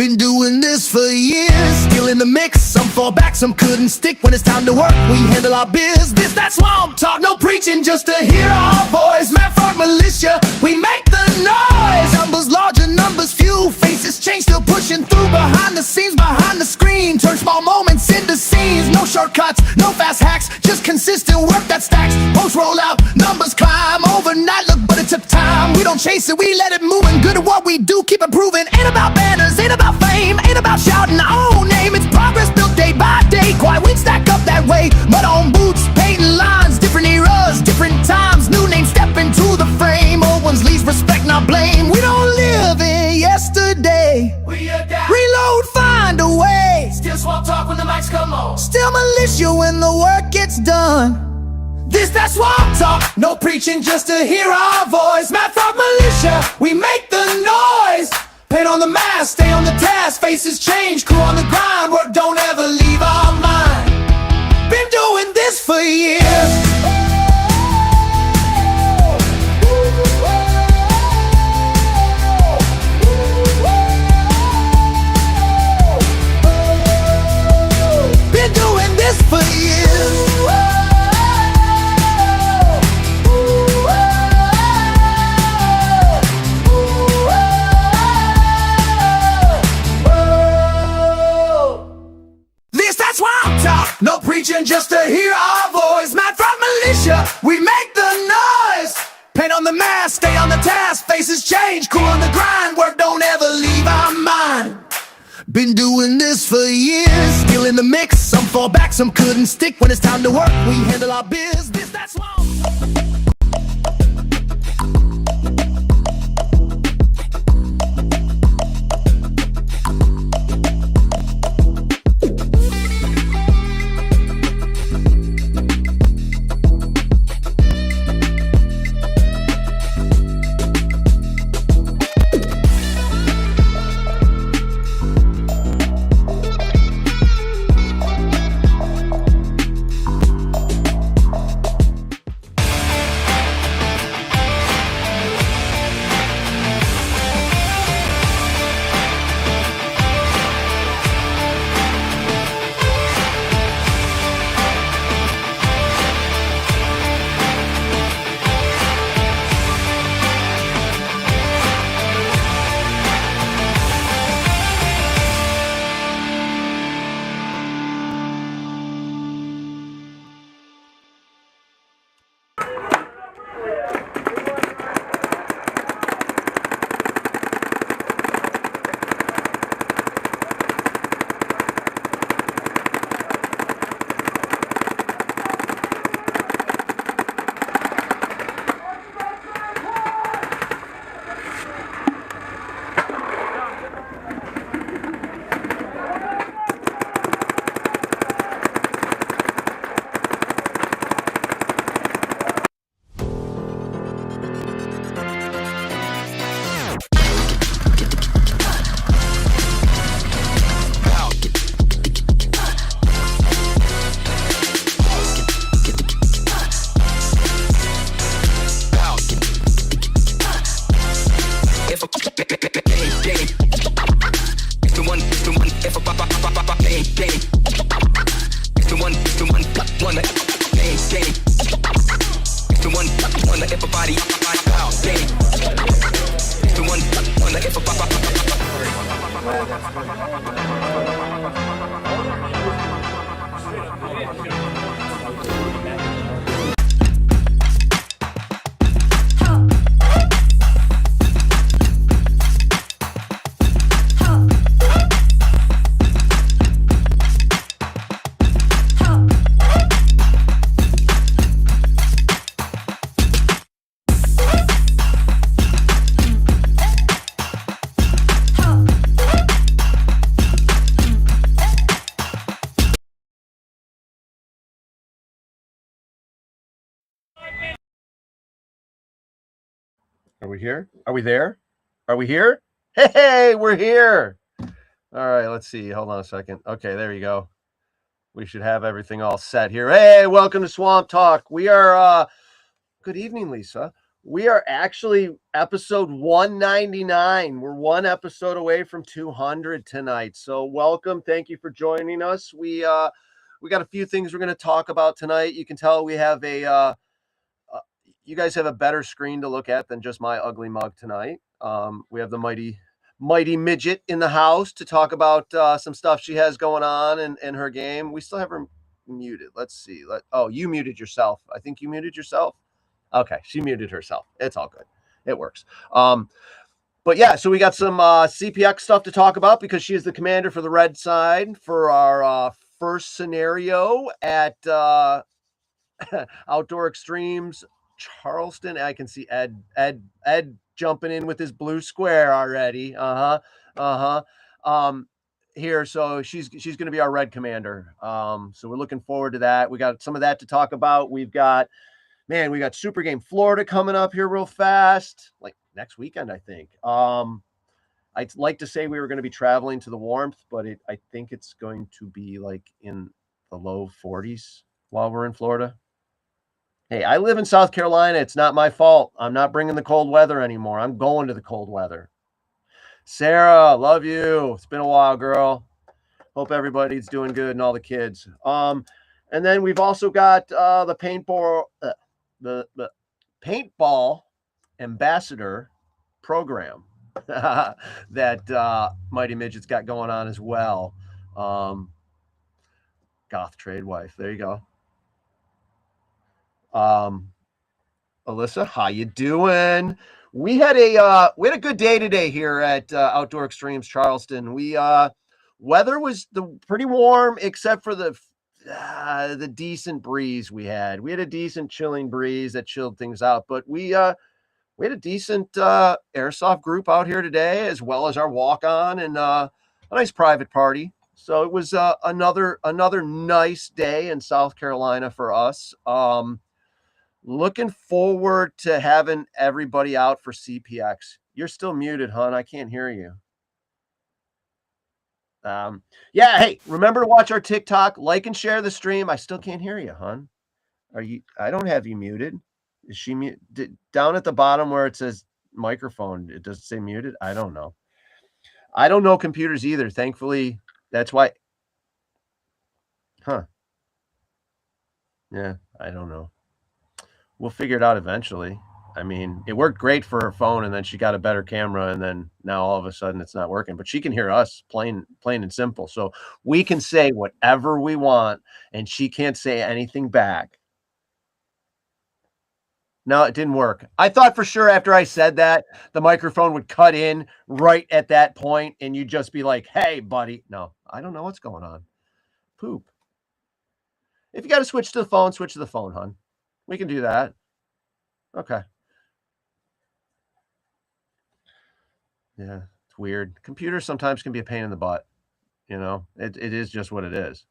Been doing this for years, still in the mix. Some fall back, some couldn't stick. When it's time to work, we handle our business. That's swamp talk, no preaching, just to hear our voice. Manford militia, we make the noise. Numbers larger, numbers few. Faces change, still pushing through. Behind the scenes, behind the screen. Turn small moments into scenes. No shortcuts, no fast hacks, just consistent work that stacks. Posts roll out, numbers climb. Overnight, look, but it took time. We don't chase it, we let it move. And good at what we do, keep improving. Ain't about banners, ain't about fame, ain't about shouting our own name. It's progress built day by day. Quiet, we stack up that way. Mud on boots, painting lines. Different eras, different times. New names step into the frame. Old ones leave respect, not blame. We don't live in yesterday. We adapt, reload, find a way. Still swamp talk when the mics come on. Still militia when the work gets done. That swamp talk, no preaching, just to hear our voice. Manford militia, we make the noise. Paint on the mask, stay on the task. Faces change, crew on the grind. Work don't ever leave our mind. Been doing this for years. Been doing this for years. No preaching, just to hear our voice. Manford militia, we make the noise. Paint on the mask, stay on the task. Faces change, cool on the grind. Work don't ever leave our mind. Been doing this for years, still in the mix. Some fall back, some couldn't stick. When it's time to work, we handle our business. That's why. Are we here? Are we there? Are we here? Hey, we're here. All right, let's see. Hold on a second. Okay, there you go. We should have everything all set here. Hey, welcome to Swamp Talk. We are, good evening, Lisa. We are actually episode 199. We're one episode away from 200 tonight. So welcome. Thank you for joining us. We got a few things we're going to talk about tonight. You can tell we have you guys have a better screen to look at than just my ugly mug tonight. We have the mighty midget in the house to talk about some stuff she has going on in her game. We still have her muted. Let's see. You muted yourself. I think you muted yourself. Okay, she muted herself. It's all good. It works. But yeah, so we got some CPX stuff to talk about because she is the commander for the red side for our first scenario at Outdoor Extremes Charleston. I can see Ed jumping in with his blue square already. Here, so she's going to be our red commander. So we're looking forward to that. We got some of that to talk about. We got Super Game Florida coming up here real fast, like next weekend, I think. I'd like to say we were going to be traveling to the warmth, but I think it's going to be like in the low 40s while we're in Florida. Hey, I live in South Carolina. It's not my fault. I'm not bringing the cold weather anymore. I'm going to the cold weather. Sarah, love you. It's been a while, girl. Hope everybody's doing good and all the kids. And then we've also got the paintball ambassador program that Mighty Midget's got going on as well. Goth Trade Wife. There you go. Alyssa, how you doing? We had a good day today here at Outdoor Extremes Charleston. Weather was pretty warm except for the decent breeze we had. We had a decent chilling breeze that chilled things out, but we had a decent airsoft group out here today, as well as our walk-on and a nice private party. So it was another nice day in South Carolina for us. Looking forward to having everybody out for CPX. You're still muted, hon. I can't hear you. Yeah, hey, remember to watch our TikTok, like and share the stream. I still can't hear you, hon. I don't have you muted. Is she muted? Down at the bottom where it says microphone, it does say muted? I don't know. I don't know computers either. Thankfully, that's why. Huh. Yeah, I don't know. We'll figure it out eventually. I mean, it worked great for her phone, and then she got a better camera, and then now all of a sudden it's not working. But she can hear us plain and simple. So we can say whatever we want, and she can't say anything back. No, it didn't work. I thought for sure after I said that, the microphone would cut in right at that point, and you'd just be like, hey, buddy. No, I don't know what's going on. Poop. If you got to switch to the phone, switch to the phone, hon. We can do that. Okay. Yeah, it's weird. Computers sometimes can be a pain in the butt. You know, it is just what it is.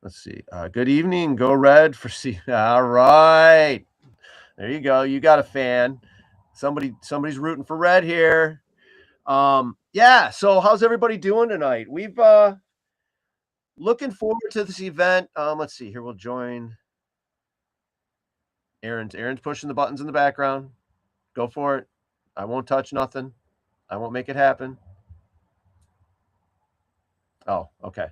Let's see. Good evening. Go red for C. All right. There you go. You got a fan. Somebody's rooting for red here. Yeah. So how's everybody doing tonight? We've looking forward to this event. Let's see here. We'll join. Aaron's pushing the buttons in the background. Go for it. I won't touch nothing. I won't make it happen. Oh, okay.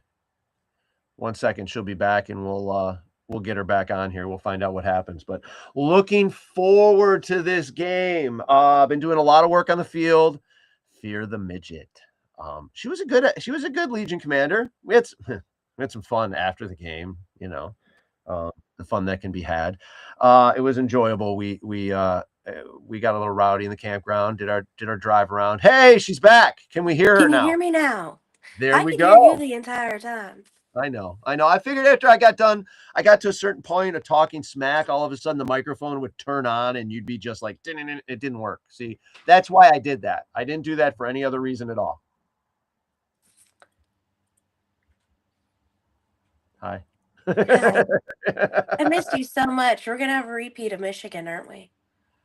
1 second, she'll be back, and we'll get her back on here. We'll find out what happens. But looking forward to this game. I've been doing a lot of work on the field. Fear the Midget. She was a good Legion commander. We had some fun after the game. You know, the fun that can be had. It was enjoyable. We got a little rowdy in the campground. Did our drive around. Hey, she's back. Can we hear her now? Can you hear me now? There we go. I can hear you the entire time. I know. I figured after I got done, I got to a certain point of talking smack, all of a sudden the microphone would turn on and you'd be just like, it didn't work. See, that's why I did that. I didn't do that for any other reason at all. Hi. Hi. I missed you so much. We're going to have a repeat of Michigan, aren't we?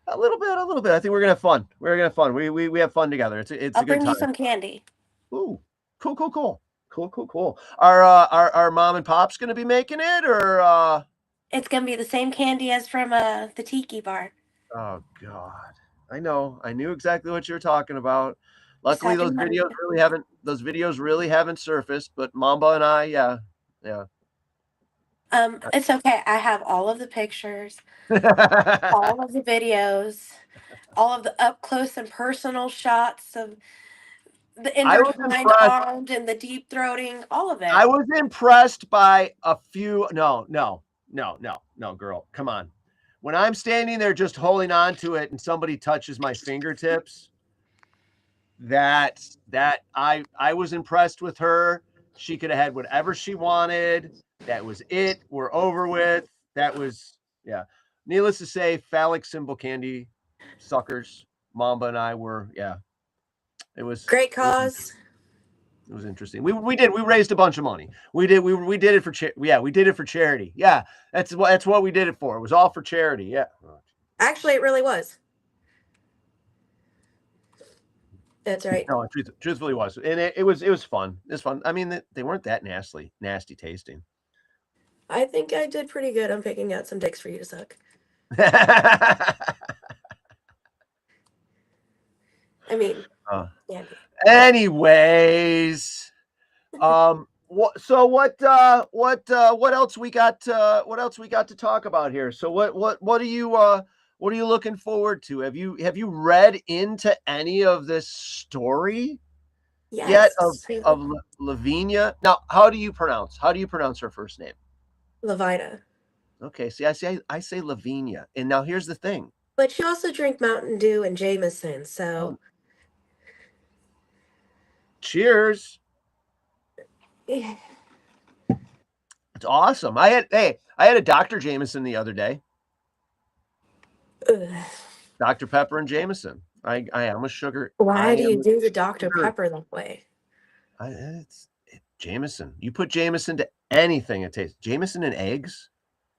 A little bit. I think we're going to have fun. We have fun together. It's I'll a good time. bring you some candy. Ooh, cool. Are mom and pop's going to be making it, or It's gonna be the same candy as from the tiki bar. Oh God. I know. I knew exactly what you were talking about. Just Luckily had to remind you. those videos really haven't surfaced, but Mamba and I, yeah. Yeah. It's okay. I have all of the pictures, all of the videos, all of the up close and personal shots of the I was intertwined impressed. armed and the deep throating, all of I it. was impressed by a few. No, girl. Come on. When I'm standing there just holding on to it and somebody touches my fingertips, that I was impressed with her. She could have had whatever she wanted. That was it. We're over with. That was, yeah. Needless to say, phallic symbol candy suckers. Mamba and I were, yeah. Great cause. It was interesting. We raised a bunch of money. We did it for we did it for charity. Yeah. That's what we did it for. It was all for charity. Yeah. Actually, it really was. That's right. No, truthfully was. And it was fun. It was fun. I mean, they weren't that nasty tasting. I think I did pretty good on picking out some dicks for you to suck. I mean, yeah. Anyways, what else we got to talk about here? So what are you looking forward to? Have you read into any of this story yet of Lavinia? Now, how do you pronounce her first name? Lavina. Okay, see, I say Lavinia. And now here's the thing. But you also drink Mountain Dew and Jameson, so cheers. It's awesome. I had a Dr. Jameson the other day. Ugh. Dr. Pepper and Jameson. I am a sugar. Why do you do the Dr. Pepper that way? It's Jameson. You put Jameson to anything, it tastes. Jameson and eggs.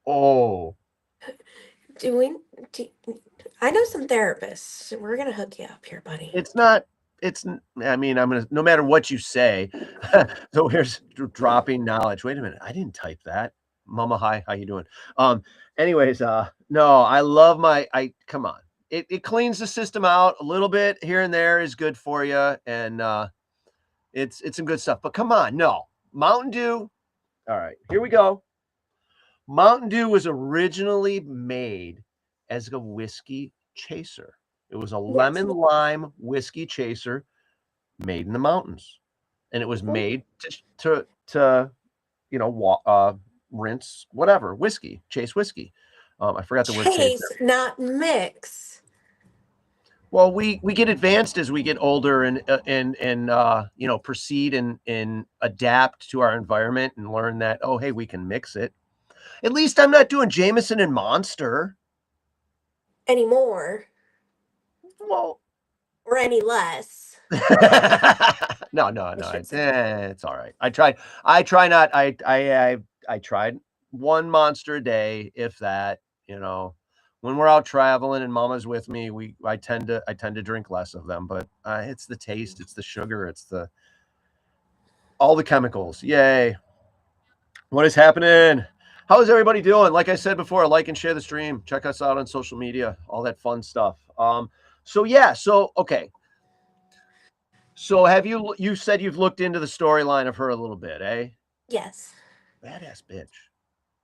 Oh. I know some therapists. We're gonna hook you up here, buddy. I mean, I'm gonna, no matter what you say. So here's dropping knowledge. Wait a minute, I didn't type that. Mama, hi, how you doing? Anyways, no, I love come on. It cleans the system out a little bit here and there is good for you, and it's some good stuff. But come on, no. Mountain Dew. All right, here we go. Mountain Dew was originally made as a whiskey chaser. It was a lemon lime whiskey chaser made in the mountains, and it was made to rinse whatever whiskey, chase whiskey. I forgot the word chase, not mix. Well, we get advanced as we get older and proceed and adapt to our environment and learn that, oh, hey, we can mix it. At least I'm not doing Jameson and Monster anymore. Well, or any less. No. It's all right. I tried one Monster a day, if that. When we're out traveling and Mama's with me, I tend to drink less of them. But it's the taste, it's the sugar, it's all the chemicals. Yay! What is happening? How is everybody doing? Like I said before, like and share the stream. Check us out on social media, all that fun stuff. Okay. So you said you've looked into the storyline of her a little bit, eh? Yes. Badass bitch.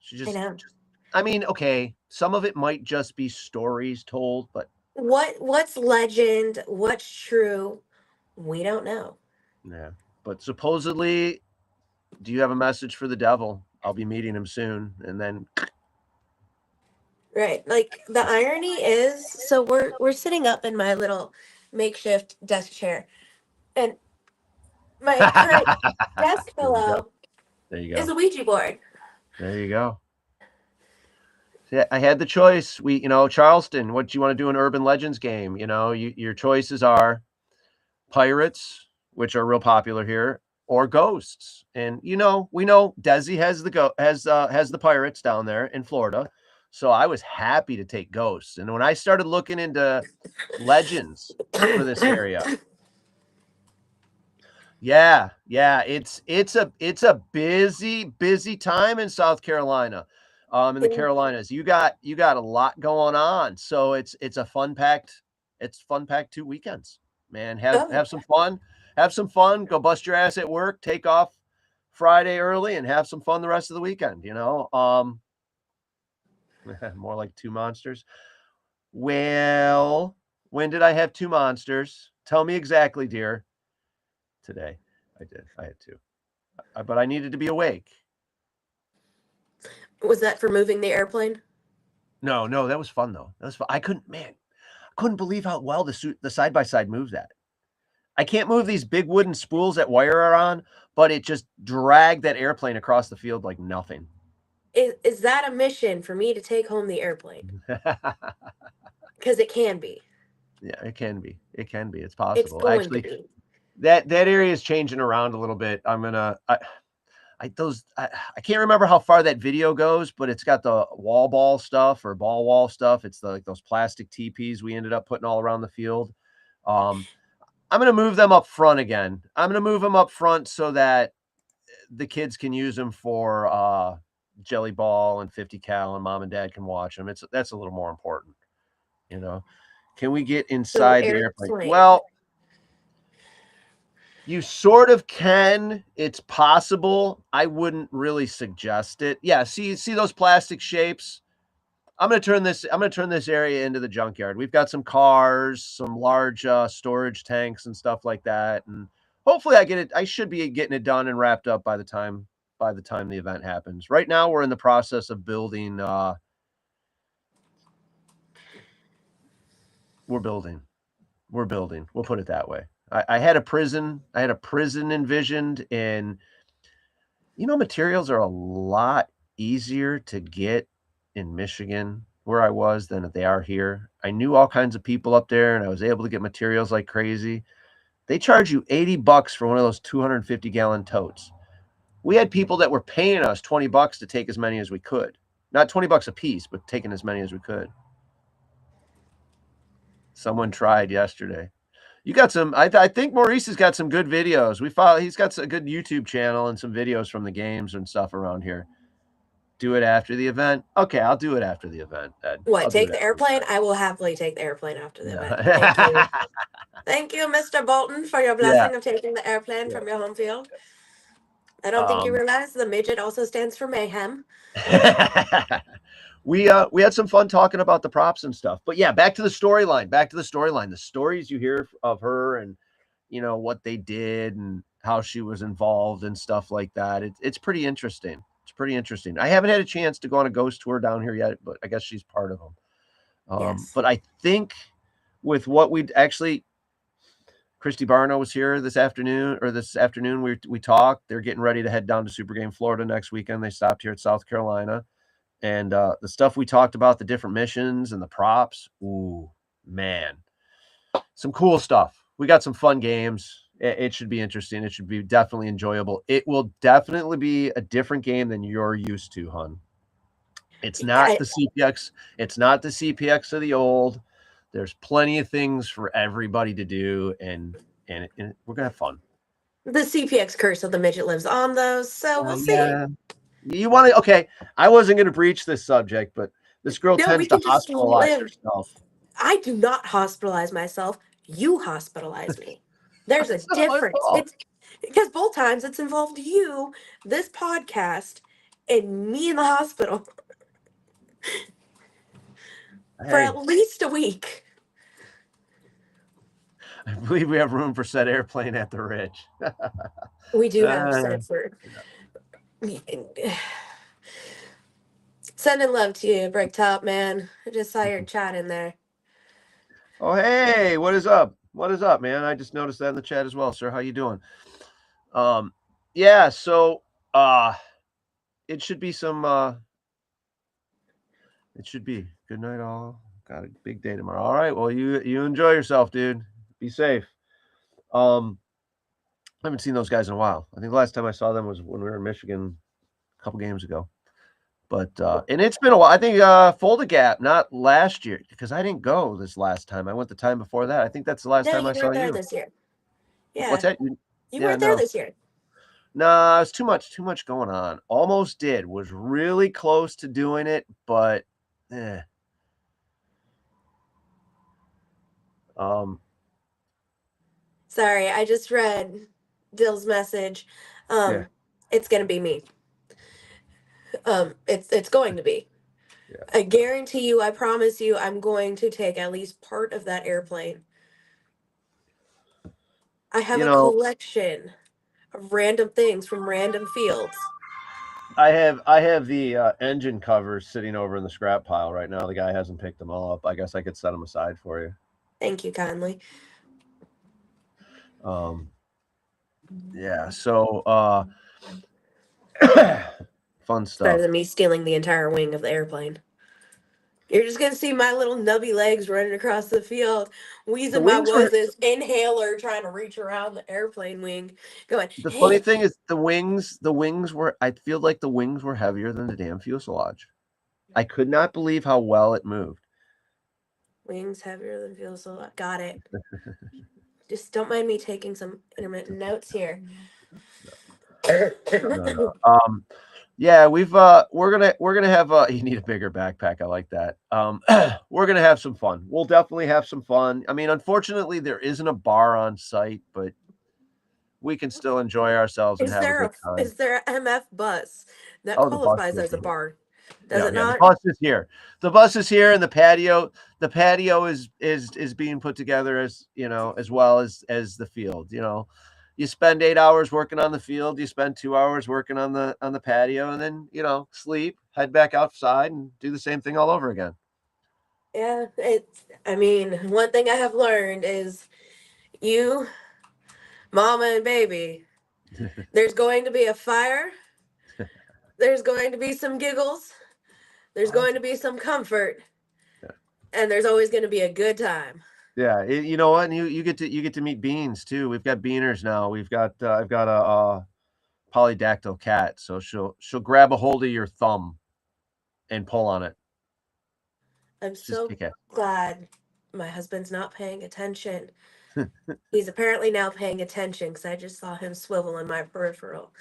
She I mean, okay, some of it might just be stories told, but what's legend, what's true, we don't know. Yeah. But supposedly, do you have a message for the devil? I'll be meeting him soon, and then right. Like the irony is, so we're sitting up in my little makeshift desk chair, and my current desk pillow is a Ouija board. There you go. See, I had the choice. Charleston, what do you want to do in Urban Legends game? Your choices are pirates, which are real popular here, or ghosts. And we know Desi has the pirates down there in Florida. So I was happy to take ghosts. And when I started looking into legends for this area, it's a busy time in South Carolina. in the Carolinas. You got a lot going on. So it's a fun packed 2 weekends, man. Have some fun. Have some fun. Go bust your ass at work. Take off Friday early and have some fun the rest of the weekend, more like two monsters. Well, when did I have two monsters? Tell me exactly, dear. Today. I did. I had two. But I needed to be awake. Was that for moving the airplane? No, that was fun though. That was fun. I couldn't believe how well the side-by-side moves that. I can't move these big wooden spools that wire are on, but it just dragged that airplane across the field like nothing. Is that a mission for me to take home the airplane? Because it can be. Yeah, it can be. It can be. It's possible. It's going to be. That area is changing around a little bit. I can't remember how far that video goes, but it's got the wall ball stuff or ball wall stuff. It's like those plastic teepees we ended up putting all around the field. I'm going to move them up front again. I'm going to move them up front so that the kids can use them for jelly ball and 50 cal, and mom and dad can watch them. That's a little more important, Can we get inside the airplane? Well, you sort of can. It's possible. I wouldn't really suggest it. Yeah, see those plastic shapes? I'm going to turn this area into the junkyard. We've got some cars, some large storage tanks and stuff like that. And hopefully I should be getting it done and wrapped up by the time the event happens. Right now we're in the process of building we're building. We'll put it that way. I had a prison envisioned, and materials are a lot easier to get in Michigan where I was than they are here. I knew all kinds of people up there, and I was able to get materials like crazy. They charge you $80 for one of those 250-gallon totes. We had people that were paying us $20 to take as many as we could. Not $20 a piece, but taking as many as we could. Someone tried yesterday. You got some, I think Maurice has got some good videos. He's got a good YouTube channel and some videos from the games and stuff around here. Do it after the event. Okay, I'll do it after the event, Ed. What, take the airplane? I will happily take the airplane after the event. Thank you. Thank you, Mr. Bolton, for your blessing of taking the airplane from your home field. I don't think you realize the midget also stands for mayhem. We had some fun talking about the props and stuff. But yeah, back to the storyline. The stories you hear of her and, what they did and how she was involved and stuff like that. It's pretty interesting. I haven't had a chance to go on a ghost tour down here yet, but I guess she's part of them. Yes. But I think with what Christy Barno was here this afternoon. We talked. They're getting ready to head down to Super Game Florida next weekend. They stopped here at South Carolina. And the stuff we talked about, the different missions and the props. Ooh, man. Some cool stuff. We got some fun games. It should be interesting. It should be definitely enjoyable. It will definitely be a different game than you're used to, hun. It's not the CPX. It's not the CPX of the old. There's plenty of things for everybody to do, and we're gonna have fun. The CPX curse of the midget lives on, though, so we'll see. You want to? Okay, I wasn't going to breach this subject, but this girl tends to hospitalize herself. I do not hospitalize myself. You hospitalize me. There's a difference. It's because both times it's involved you, this podcast, and me in the hospital for at least a week. I believe we have room for said airplane at the Ridge. We do have said for. Sending love to you, Bricktop man. I just saw your chat in there. Oh, hey, what is up? What is up, man? I just noticed that in the chat as well, sir. How you doing? Yeah, so it should be some it should be good night all. Got a big day tomorrow. All right, well, you enjoy yourself, dude. Be safe. I haven't seen those guys in a while. I think the last time I saw them was when we were in Michigan a couple games ago. But and it's been a while. I think Folda Gap, not last year, because I didn't go this last time. I went the time before that. I think that's the last time I saw you. This year. Yeah. What's that? You weren't there this year. Nah, it's too much going on. Almost did. Was really close to doing it, but Sorry, I just read Dill's message. Yeah. It's gonna be me. It's going to be. Yeah. I guarantee you, I promise you, I'm going to take at least part of that airplane. I have a collection of random things from random fields. I have the engine covers sitting over in the scrap pile right now. The guy hasn't picked them all up. I guess I could set them aside for you. Thank you kindly. Yeah, so fun stuff. Better than me stealing the entire wing of the airplane. You're just gonna see my little nubby legs running across the field, wheezing my this inhaler, trying to reach around the airplane wing, going. The funny thing is, the wings were. I feel like the wings were heavier than the damn fuselage. I could not believe how well it moved. Wings heavier than fuselage. Got it. Just don't mind me taking some intermittent notes here. No. Yeah, we're gonna have you need a bigger backpack. I like that. We're gonna have some fun. We'll definitely have some fun. I mean, unfortunately, there isn't a bar on site, but we can still enjoy ourselves and have a good time. Is there an MF bus that qualifies as a bar? Does it not? The bus is here. The bus is here, and the patio. The patio is being put together as as well as the field. You spend 8 hours working on the field. You spend 2 hours working on the patio, and then sleep, head back outside, and do the same thing all over again. Yeah, I mean, one thing I have learned is you, mama and baby, there's going to be a fire. There's going to be some giggles. There's going to be some comfort. And there's always going to be a good time. Yeah, you know what? And you get to meet Beans too. We've got Beaners now. I've got a polydactyl cat, so she'll grab a hold of your thumb and pull on it. I'm so glad my husband's not paying attention. He's apparently now paying attention because I just saw him swivel in my peripheral.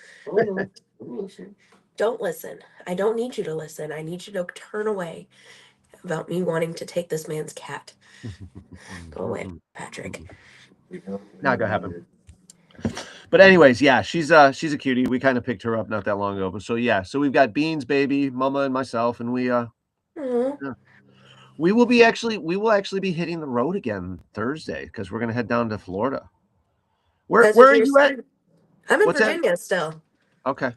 Don't listen. I don't need you to listen. I need you to turn away about me wanting to take this man's cat. Go away, Patrick. Not gonna happen. But anyways, yeah, she's a cutie. We kind of picked her up not that long ago. But so we've got Beans, baby, Mama, and myself, and we we will actually be hitting the road again Thursday because we're gonna head down to Florida. Where are you at? I'm in Virginia still. Okay.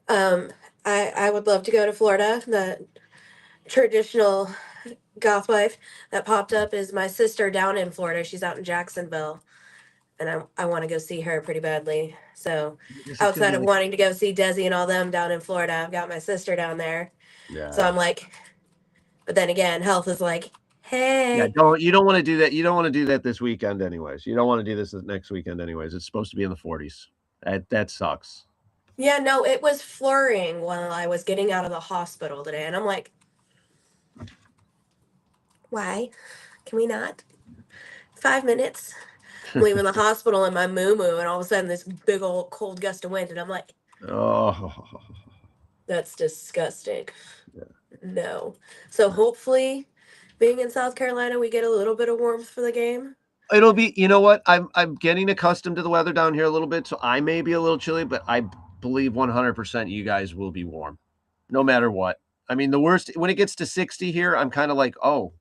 I would love to go to Florida. The traditional goth wife that popped up is my sister down in Florida. She's out in Jacksonville, and I want to go see her pretty badly. So outside of wanting to go see Desi and all them down in Florida, I've got my sister down there. Yeah. So I'm like, but then again, health is like, hey. Yeah, you don't want to do that. You don't want to do that this weekend anyways. You don't want to do this next weekend anyways. It's supposed to be in the 40s. That sucks. Yeah, no, it was flurrying while I was getting out of the hospital today. And I'm like, why? Can we not? 5 minutes. I'm leaving the hospital in my moo-moo, and all of a sudden this big old cold gust of wind. And I'm like, oh, that's disgusting. Yeah. No. So hopefully, being in South Carolina, we get a little bit of warmth for the game. It'll be, you know what? I'm getting accustomed to the weather down here a little bit, so I may be a little chilly, but I believe 100% you guys will be warm, no matter what. I mean, the worst when it gets to 60 here, I'm kind of like, oh,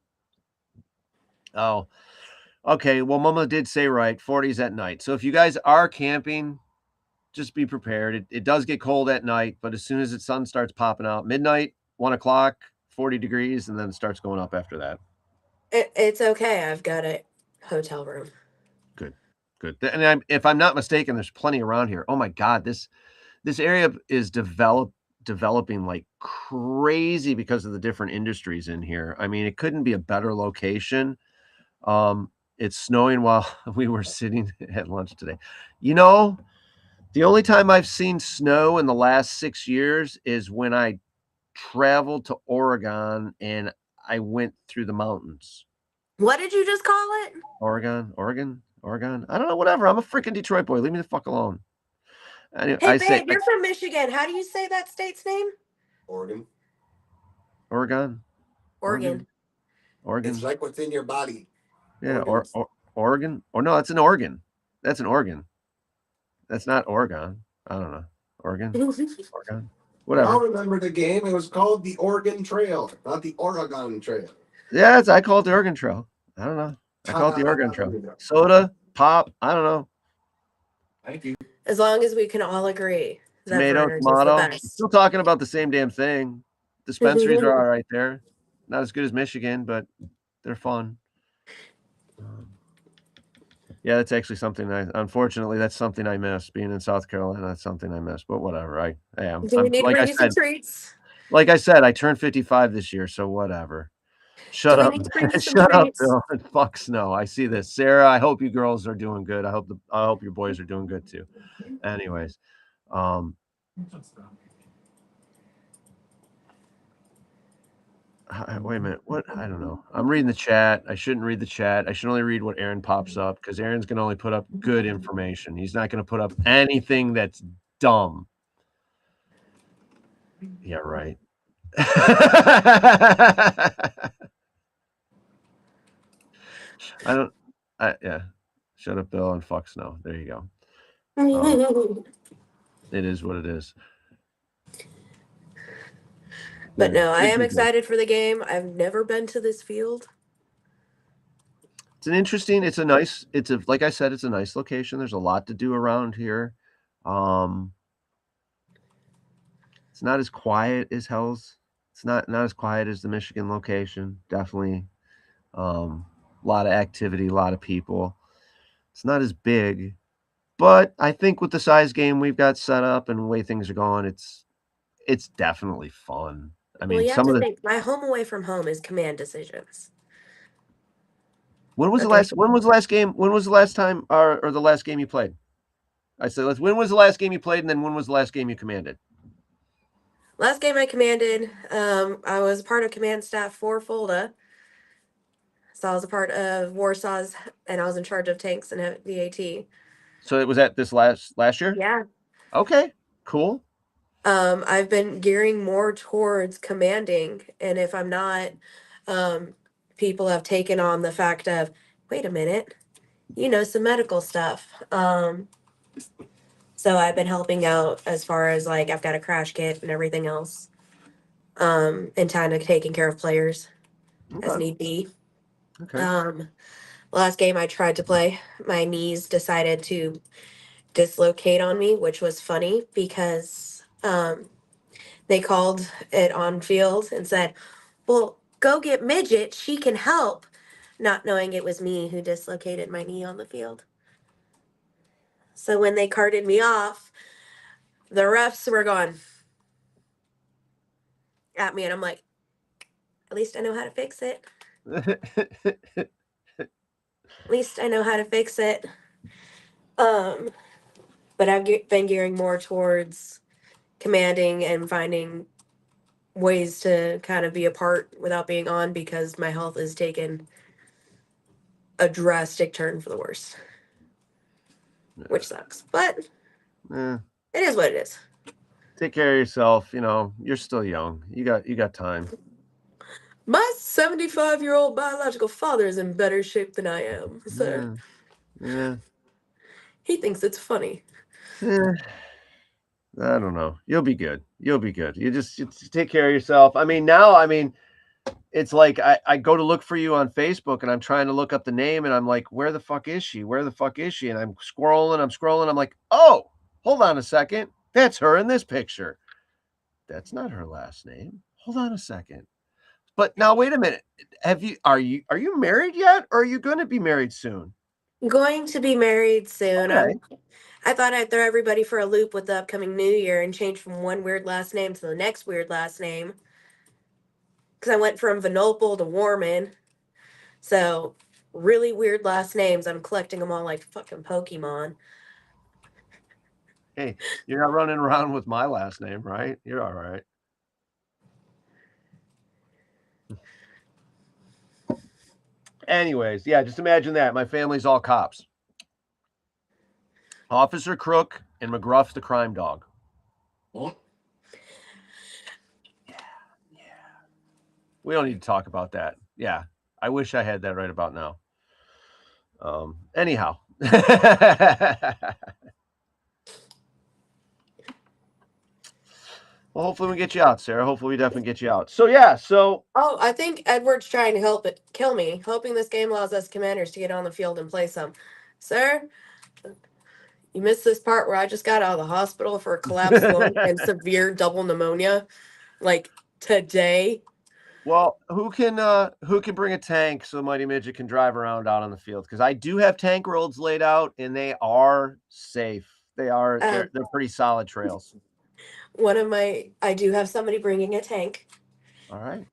okay. Well, Mama did say right, 40s at night. So if you guys are camping, just be prepared. It does get cold at night, but as soon as the sun starts popping out, midnight, 1 o'clock, 40 degrees, and then it starts going up after that. It's okay. I've got a hotel room. Good. And if I'm not mistaken, there's plenty around here. Oh my God, this area is developing like crazy because of the different industries in here. I mean, it couldn't be a better location. It's snowing while we were sitting at lunch today. The only time I've seen snow in the last 6 years is when I traveled to Oregon and I went through the mountains. What did you just call it? Oregon. I don't know, whatever. I'm a freaking Detroit boy. Leave me the fuck alone. Anyway, hey, babe, you're from Michigan. How do you say that state's name? Oregon. Oregon. Oregon. It's like what's in your body. Yeah, Oregon. Or no, that's an organ. That's an organ. That's not Oregon. I don't know. Oregon. Oregon. Whatever. I'll remember the game. It was called the Oregon Trail, not the Oregon Trail. Yeah, I call it the Oregon Trail. I don't know. I call it the Oregon Trail. Soda, pop. I don't know. Thank you. As long as we can all agree. Tomato, tomato. Still talking about the same damn thing. Dispensaries are all right there. Not as good as Michigan, but they're fun. Yeah, that's actually something unfortunately, that's something I miss. Being in South Carolina, that's something I miss. But whatever, I am. Do you need to bring you some treats? Like I said, I turned 55 this year, so whatever. Shut up. Shut up, Bill. Fuck Snow. I see this. Sarah, I hope you girls are doing good. I hope your boys are doing good too. Anyways. Wait a minute. What? I don't know. I'm reading the chat. I shouldn't read the chat. I should only read what Aaron pops up because Aaron's going to only put up good information. He's not going to put up anything that's dumb. Yeah, right. Yeah. Shut up, Bill, and fuck Snow. There you go. It is what it is. But no, I am excited for the game. I've never been to this field. It's like I said, it's a nice location. There's a lot to do around here. It's not as quiet as Hell's. It's not as quiet as the Michigan location. Definitely a lot of activity, a lot of people. It's not as big, but I think with the size game we've got set up and the way things are going, it's definitely fun. I mean, my home away from home is Command Decisions. When was the last game? When was the last time or the last game you played? I said, when was the last game you played, and then when was the last game you commanded? Last game I commanded, I was part of command staff for Fulda. So I was a part of Warsaw's, and I was in charge of tanks and VAT. So it was at this last year? Yeah. Okay, cool. I've been gearing more towards commanding, and if I'm not, people have taken on the fact of, wait a minute, some medical stuff. So I've been helping out as far as like I've got a crash kit and everything else, and kind of taking care of players as need be. Okay. Last game I tried to play, my knees decided to dislocate on me, which was funny because they called it on field and said, well, go get Midget, she can help, not knowing it was me who dislocated my knee on the field. So when they carted me off, the refs were going at me, and I'm like, at least I know how to fix it. At least I know how to fix it. But I've been gearing more towards commanding and finding ways to kind of be a part without being on, because my health has taken a drastic turn for the worse, which sucks, but it is what it is. Take care of yourself. You're still young. You got time. My 75-year-old biological father is in better shape than I am, so yeah. He thinks it's funny. I don't know. You'll be good. You just take care of yourself. Now, it's like I go to look for you on Facebook, and I'm trying to look up the name, and I'm like, where the fuck is she? And I'm scrolling. I'm like, oh, hold on a second. That's her in this picture. That's not her last name. Hold on a second. But now, wait a minute. Are you married yet, or are you going to be married soon? Going to be married soon. Okay. I thought I'd throw everybody for a loop with the upcoming new year and change from one weird last name to the next weird last name. Because I went from Vanopel to Warman. So, really weird last names. I'm collecting them all like fucking Pokemon. Hey, you're not running around with my last name, right? You're all right. Anyways, yeah, just imagine that. My family's all cops. Officer Crook, And McGruff's the crime dog. What? Yeah. We don't need to talk about that. Yeah. I wish I had that right about now. Anyhow. Well, hopefully we get you out, Sarah. Hopefully we definitely get you out. So yeah, Oh, I think Edward's trying to help it kill me, hoping this game allows us Commanders to get on the field and play some. Sir, you missed this part where I just got out of the hospital for a collapsed lung and severe double pneumonia, like today. well, who can bring a tank so Mighty Midget can drive around out on the field? Because I do have tank roads laid out and they are safe. They're pretty solid trails. I do have somebody bringing a tank. All right.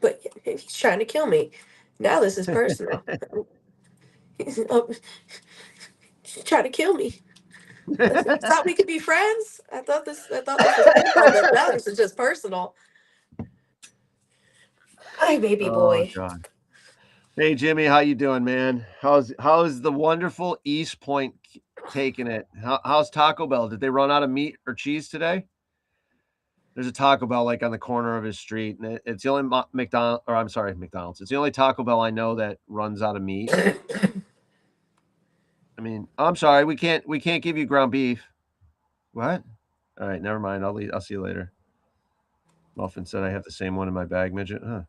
But he's trying to kill me. Now this is personal. He's trying to kill me. I thought we could be friends. I thought this was personal, but now this is just personal. Hi, baby boy. God. Hey Jimmy, how you doing, man? How's the wonderful East Point taking it? How's Taco Bell? Did they run out of meat or cheese today? There's a Taco Bell like on the corner of his street, and it's the only McDonald's. It's the only Taco Bell I know that runs out of meat. I mean, I'm sorry, we can't give you ground beef. What? All right, never mind. I'll see you later. Muffin said I have the same one in my bag, midget. Huh.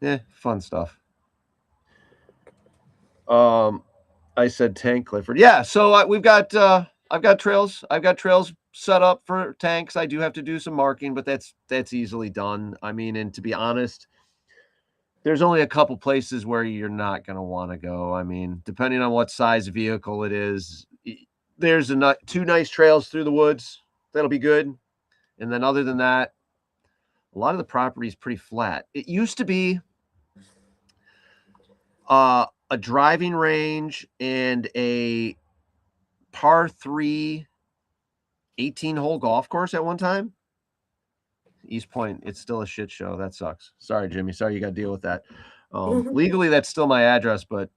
Yeah, fun stuff. I said Tank Clifford. Yeah, so I've got trails. I've got trails set up for tanks. I do have to do some marking, but that's easily done. I mean, and to be honest, there's only a couple places where you're not going to want to go. I mean, depending on what size vehicle it is, there's two nice trails through the woods. That'll be good. And then other than that, a lot of the property is pretty flat. It used to be a driving range and a par 3 18-hole golf course at one time. East Point, it's still a shit show. That sucks. Sorry, Jimmy. Sorry you got to deal with that. Legally, that's still my address, but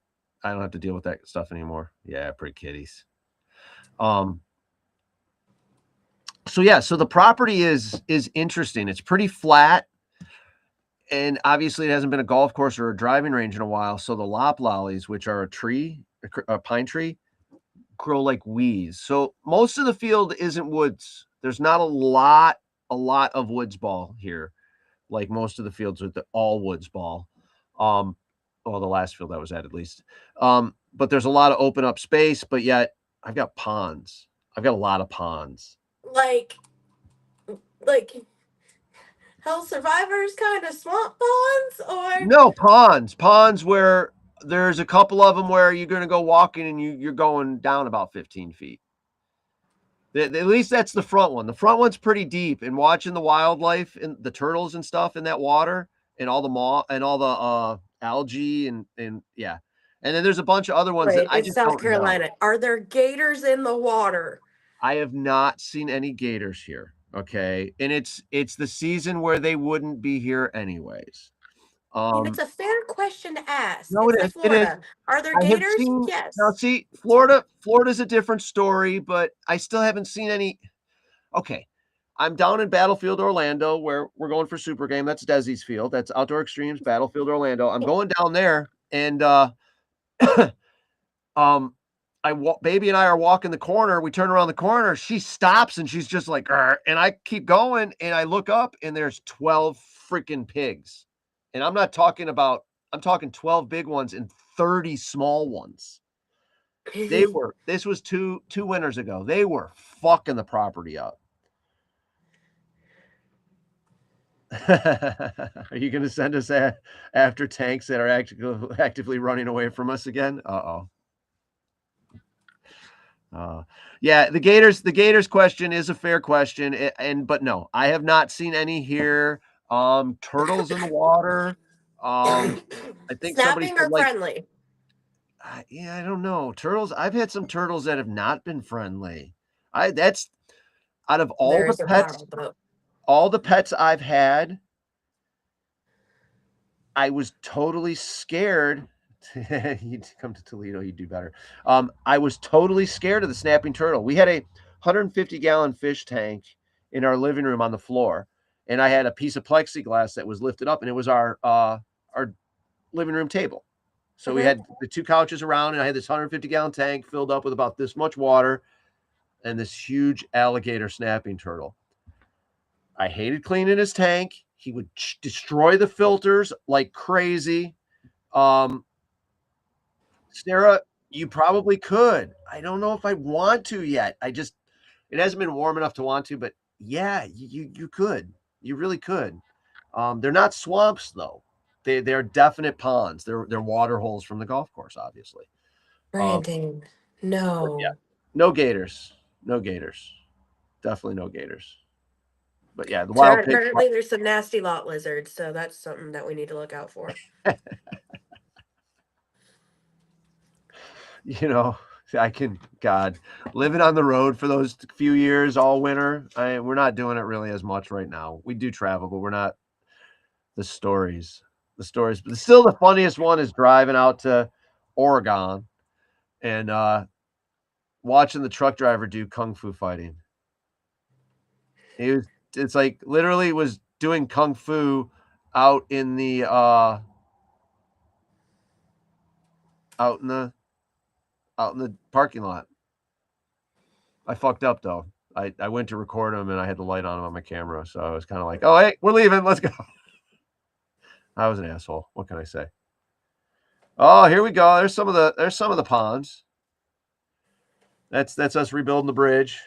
I don't have to deal with that stuff anymore. Yeah, pretty kitties. So yeah, so the property is interesting. It's pretty flat. And obviously it hasn't been a golf course or a driving range in a while. So the loblollies, which are a pine tree, grow like weeds. So most of the field isn't woods. There's not a lot of woods ball here, like most of the fields with the all woods ball. Well, the last field that was at least. But there's a lot of open up space, but yet I've got ponds. I've got a lot of ponds. Like Hell Survivors kind of swamp ponds, or no ponds where there's a couple of them where you're going to go walking and you're going down about 15 feet. At least that's the front one. The front one's pretty deep, and watching the wildlife and the turtles and stuff in that water and all the algae and yeah. And then there's a bunch of other ones that I just South Carolina. Are there gators in the water? I have not seen any gators here. Okay. And it's the season where they wouldn't be here anyways. It's a fair question to ask. No, it is. Florida. Are there gators? Yes. Now, see, Florida's a different story, but I still haven't seen any. Okay. I'm down in Battlefield, Orlando, where we're going for Super Game. That's Desi's field. That's Outdoor Extremes, Battlefield, Orlando. I'm going down there, and Baby and I are walking the corner. We turn around the corner. She stops and she's just like, and I keep going and I look up and there's 12 freaking pigs. And I'm talking 12 big ones and 30 small ones. This was two winters ago. They were fucking the property up. Are you going to send us after tanks that are actively running away from us again? Yeah, the Gators question is a fair question, but no, I have not seen any here. Turtles in the water. I think snapping or friendly. Yeah, I don't know. Turtles. I've had some turtles that have not been friendly. That's out of all the pets I've had. I was totally scared You'd come to Toledo, you'd do better. I was totally scared of the snapping turtle. We had a 150-gallon fish tank in our living room on the floor, and I had a piece of plexiglass that was lifted up, and it was our living room table. So we had the 2 couches around, and I had this 150-gallon tank filled up with about this much water and this huge alligator snapping turtle. I hated cleaning his tank. He would destroy the filters like crazy. Sarah, you probably could. I don't know if I want to yet. It hasn't been warm enough to want to, but yeah, you could. You really could. They're not swamps though. They're definite ponds. They're water holes from the golf course, obviously. Brandon, no. Yeah, no gators. No gators. Definitely no gators. But yeah, the wild pig. Apparently there's some nasty lot lizards, so that's something that we need to look out for. You know, God, living on the road for those few years all winter, we're not doing it really as much right now. We do travel, but we're not. The stories, but still the funniest one is driving out to Oregon and watching the truck driver do kung fu fighting. It's like literally was doing kung fu out in the parking lot. I fucked up though. I went to record him and I had the light on him on my camera, so I was kind of like, "Oh, hey, we're leaving. Let's go." I was an asshole. What can I say? Oh, here we go. There's some of the ponds. That's us rebuilding the bridge.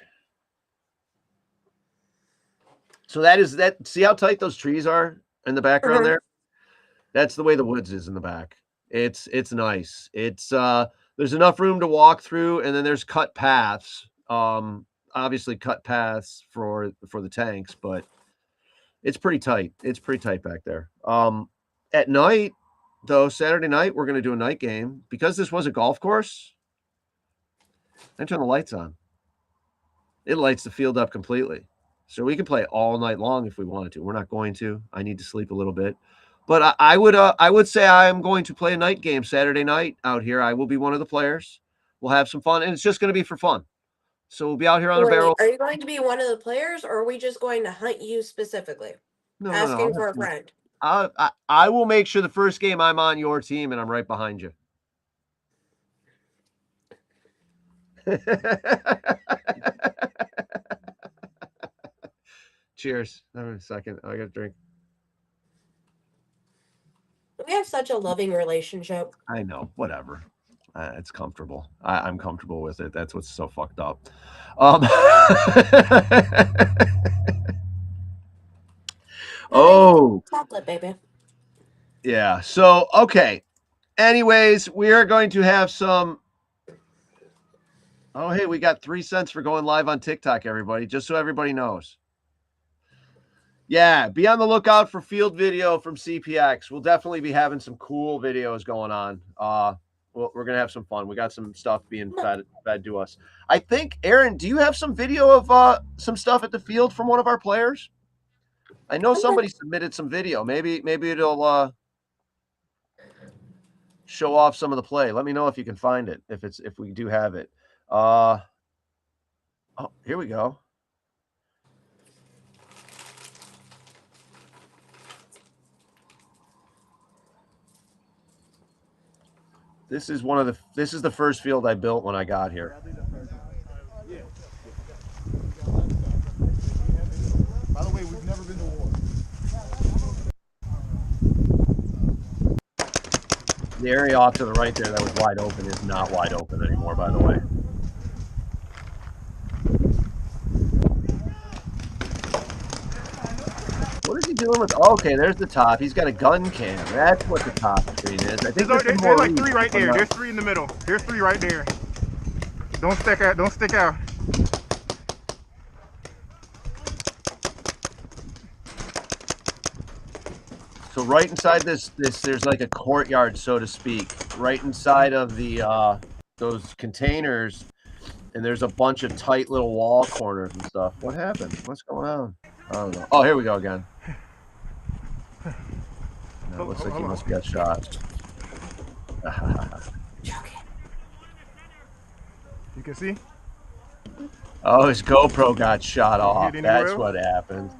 So that. See how tight those trees are in the background there? That's the way the woods is in the back. It's nice. It's there's enough room to walk through, and then there's cut paths. Obviously cut paths for the tanks, but it's pretty tight. It's pretty tight back there. At night, though, Saturday night, we're going to do a night game. Because this was a golf course, I turn the lights on. It lights the field up completely. So we can play all night long if we wanted to. We're not going to. I need to sleep a little bit. But I would say I am going to play a night game Saturday night out here. I will be one of the players. We'll have some fun, and it's just going to be for fun. So we'll be out here on a barrel. Are you going to be one of the players, or are we just going to hunt you specifically? Asking for a friend. I will make sure the first game I'm on your team and I'm right behind you. Cheers. Hold on a second. I got a drink. We have such a loving relationship. I know. Whatever. It's comfortable. I'm comfortable with it. That's what's so fucked up. Oh. Chocolate, baby. Yeah. So, okay. Anyways, we are going to have some. Oh, hey, we got 3 cents for going live on TikTok, everybody, just so everybody knows. Yeah, be on the lookout for field video from CPX. We'll definitely be having some cool videos going on. We're going to have some fun. We got some stuff being fed to us. I think, Aaron, do you have some video of some stuff at the field from one of our players? I know somebody submitted some video. Maybe it'll show off some of the play. Let me know if you can find it, if we do have it. Oh, here we go. This is the first field I built when I got here. By the way, we've never been to war. The area off to the right there that was wide open is not wide open anymore, by the way. What is he doing with? Okay, there's the top. He's got a gun cam. That's what the top screen is. I think there's like 3 right there. There's 3 in the middle. There's 3 right there. Don't stick out. Don't stick out. So right inside this there's like a courtyard, so to speak, right inside of the those containers, and there's a bunch of tight little wall corners and stuff. What happened? What's going on? I don't know. Oh, here we go again. No, it looks like he must be got shot. You can see. Oh, his GoPro got shot off. That's what happened.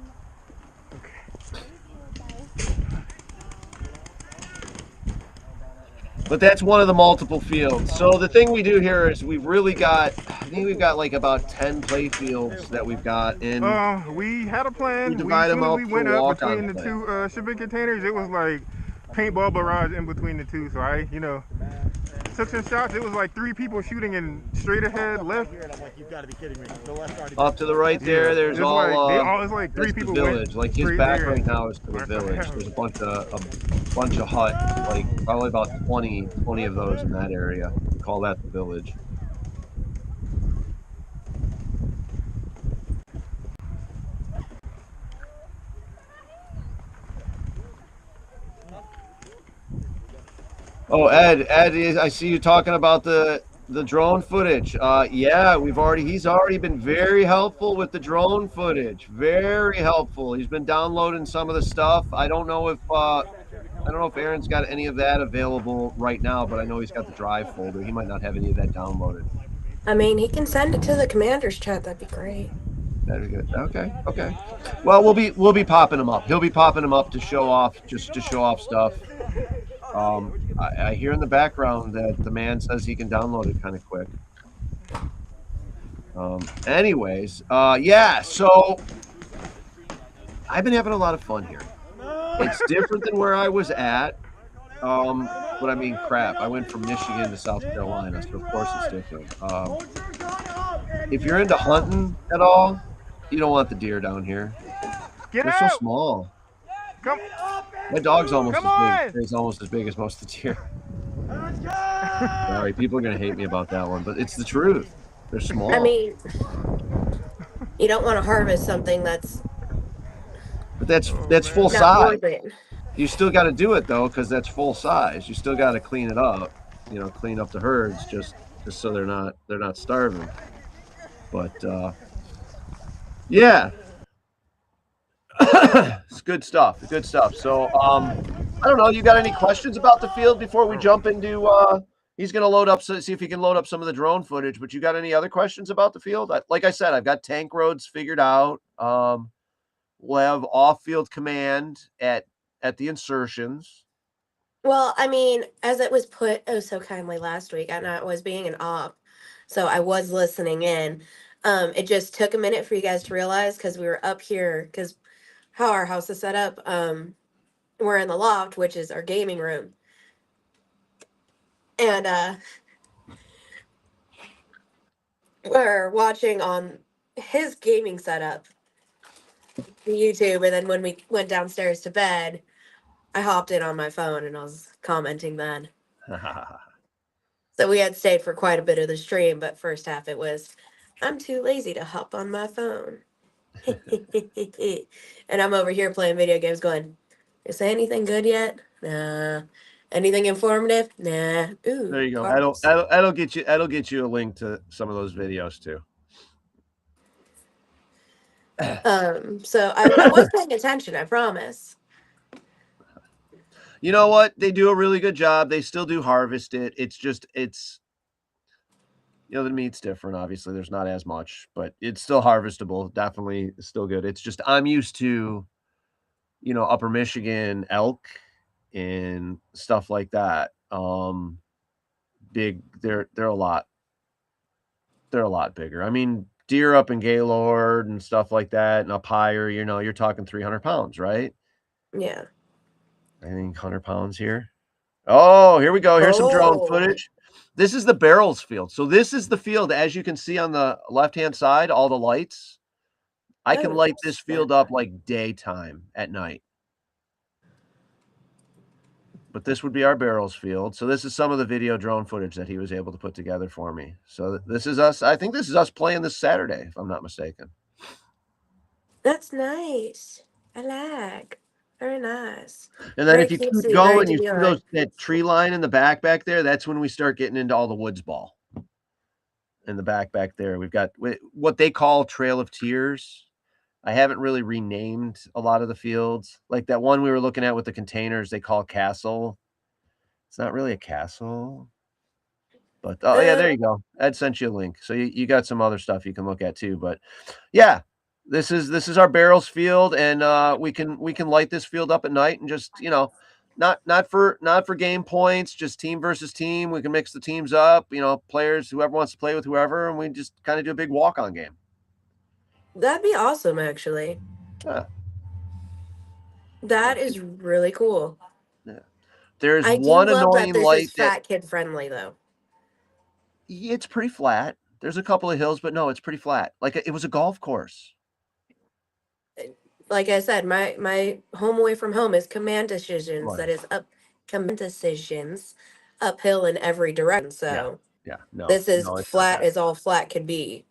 But that's one of the multiple fields. So the thing we do here is we've really got, I think we've got like about 10 play fields that we've got in. We had a plan. We divide them up. We went up between the two shipping containers. It was like paintball barrage in between the two. So I, took some shots. It was like 3 people shooting in straight ahead left. You've got to be kidding me. Up to the right there, there's it's like 3 people. The village. Like his back right now is to the village. There's a bunch of hut, like probably about 20 of those in that area. We call that the village. Oh, Ed, I see you talking about the drone footage. Yeah, he's already been very helpful with the drone footage. Very helpful. He's been downloading some of the stuff. I don't know if Aaron's got any of that available right now, but I know he's got the drive folder. He might not have any of that downloaded. I mean, he can send it to the commander's chat. That'd be great. Very good. Okay. Well, we'll be popping them up. He'll be popping them up to show off, just to show off stuff. I hear in the background that the man says he can download it kind of quick. Anyways, yeah, so I've been having a lot of fun here. It's different than where I was at. But I mean, crap, I went from Michigan to South Carolina, so of course it's different. If you're into hunting at all, you don't want the deer down here. They're so small. My dog's almost as big. He's almost as big as most of the deer. Sorry, people are gonna hate me about that one, but it's the truth. They're small. I mean, you don't want to harvest something that's. But that's full size. You still got to do it though, because that's full size. You still got to clean it up. Clean up the herds just so they're not starving. But yeah. It's good stuff. So I don't know, you got any questions about the field before we jump into he's going to load up, see if he can load up some of the drone footage, but you got any other questions about the field? Like I said, I've got tank roads figured out. We'll have off-field command at the insertions. Well, I mean, as it was put so kindly last week, and I was being an op, so I was listening in. It just took a minute for you guys to realize, because we were up here, because how our house is set up, we're in the loft, which is our gaming room. And we're watching on his gaming setup, the YouTube, and then when we went downstairs to bed, I hopped in on my phone and I was commenting then. So we had stayed for quite a bit of the stream, but first half it was, I'm too lazy to hop on my phone. And I'm over here playing video games going, is there anything good yet? Nah. Anything informative? Nah. Ooh, there you go. That'll get you a link to some of those videos too. So I was paying attention, I promise. You know what? They do a really good job. They still do harvest it. It's the meat's different. Obviously, there's not as much, but it's still harvestable. Definitely still good. It's just I'm used to, Upper Michigan elk and stuff like that. Big. They're a lot bigger. I mean, deer up in Gaylord and stuff like that, and up higher, you're talking 300 pounds, right? Yeah. I think 100 pounds here. Oh, here we go. Here's some drone footage. This is the Barrels field. So this is the field, as you can see on the left-hand side, all the lights. I can light this field up like daytime at night. But this would be our Barrels field. So this is some of the video drone footage that he was able to put together for me. So this is us. I think this is us playing this Saturday, if I'm not mistaken. That's nice. I like. Very nice. And then if you keep going, you see that tree line in the back there, that's when we start getting into all the woods ball. In the back there, we've got what they call Trail of Tears. I haven't really renamed a lot of the fields. Like that one we were looking at with the containers, they call Castle. It's not really a castle. But oh yeah, there you go. Ed sent you a link. So you got some other stuff you can look at too. But yeah, this is our barrels field, and we can light this field up at night and just, you know, not for game points, just team versus team. We can mix the teams up, you know, players, whoever wants to play with whoever, and we just kind of do a big walk-on game. That'd be awesome, actually. Yeah. That is really cool. Yeah. There's I one do love annoying that this light is fat kid friendly though. It's pretty flat. There's a couple of hills, but no, it's pretty flat. Like it was a golf course. Like I said, my home away from home is Command Decisions. Right. That is Command Decisions uphill in every direction. So yeah, no, this is no, it's flat as all flat could be.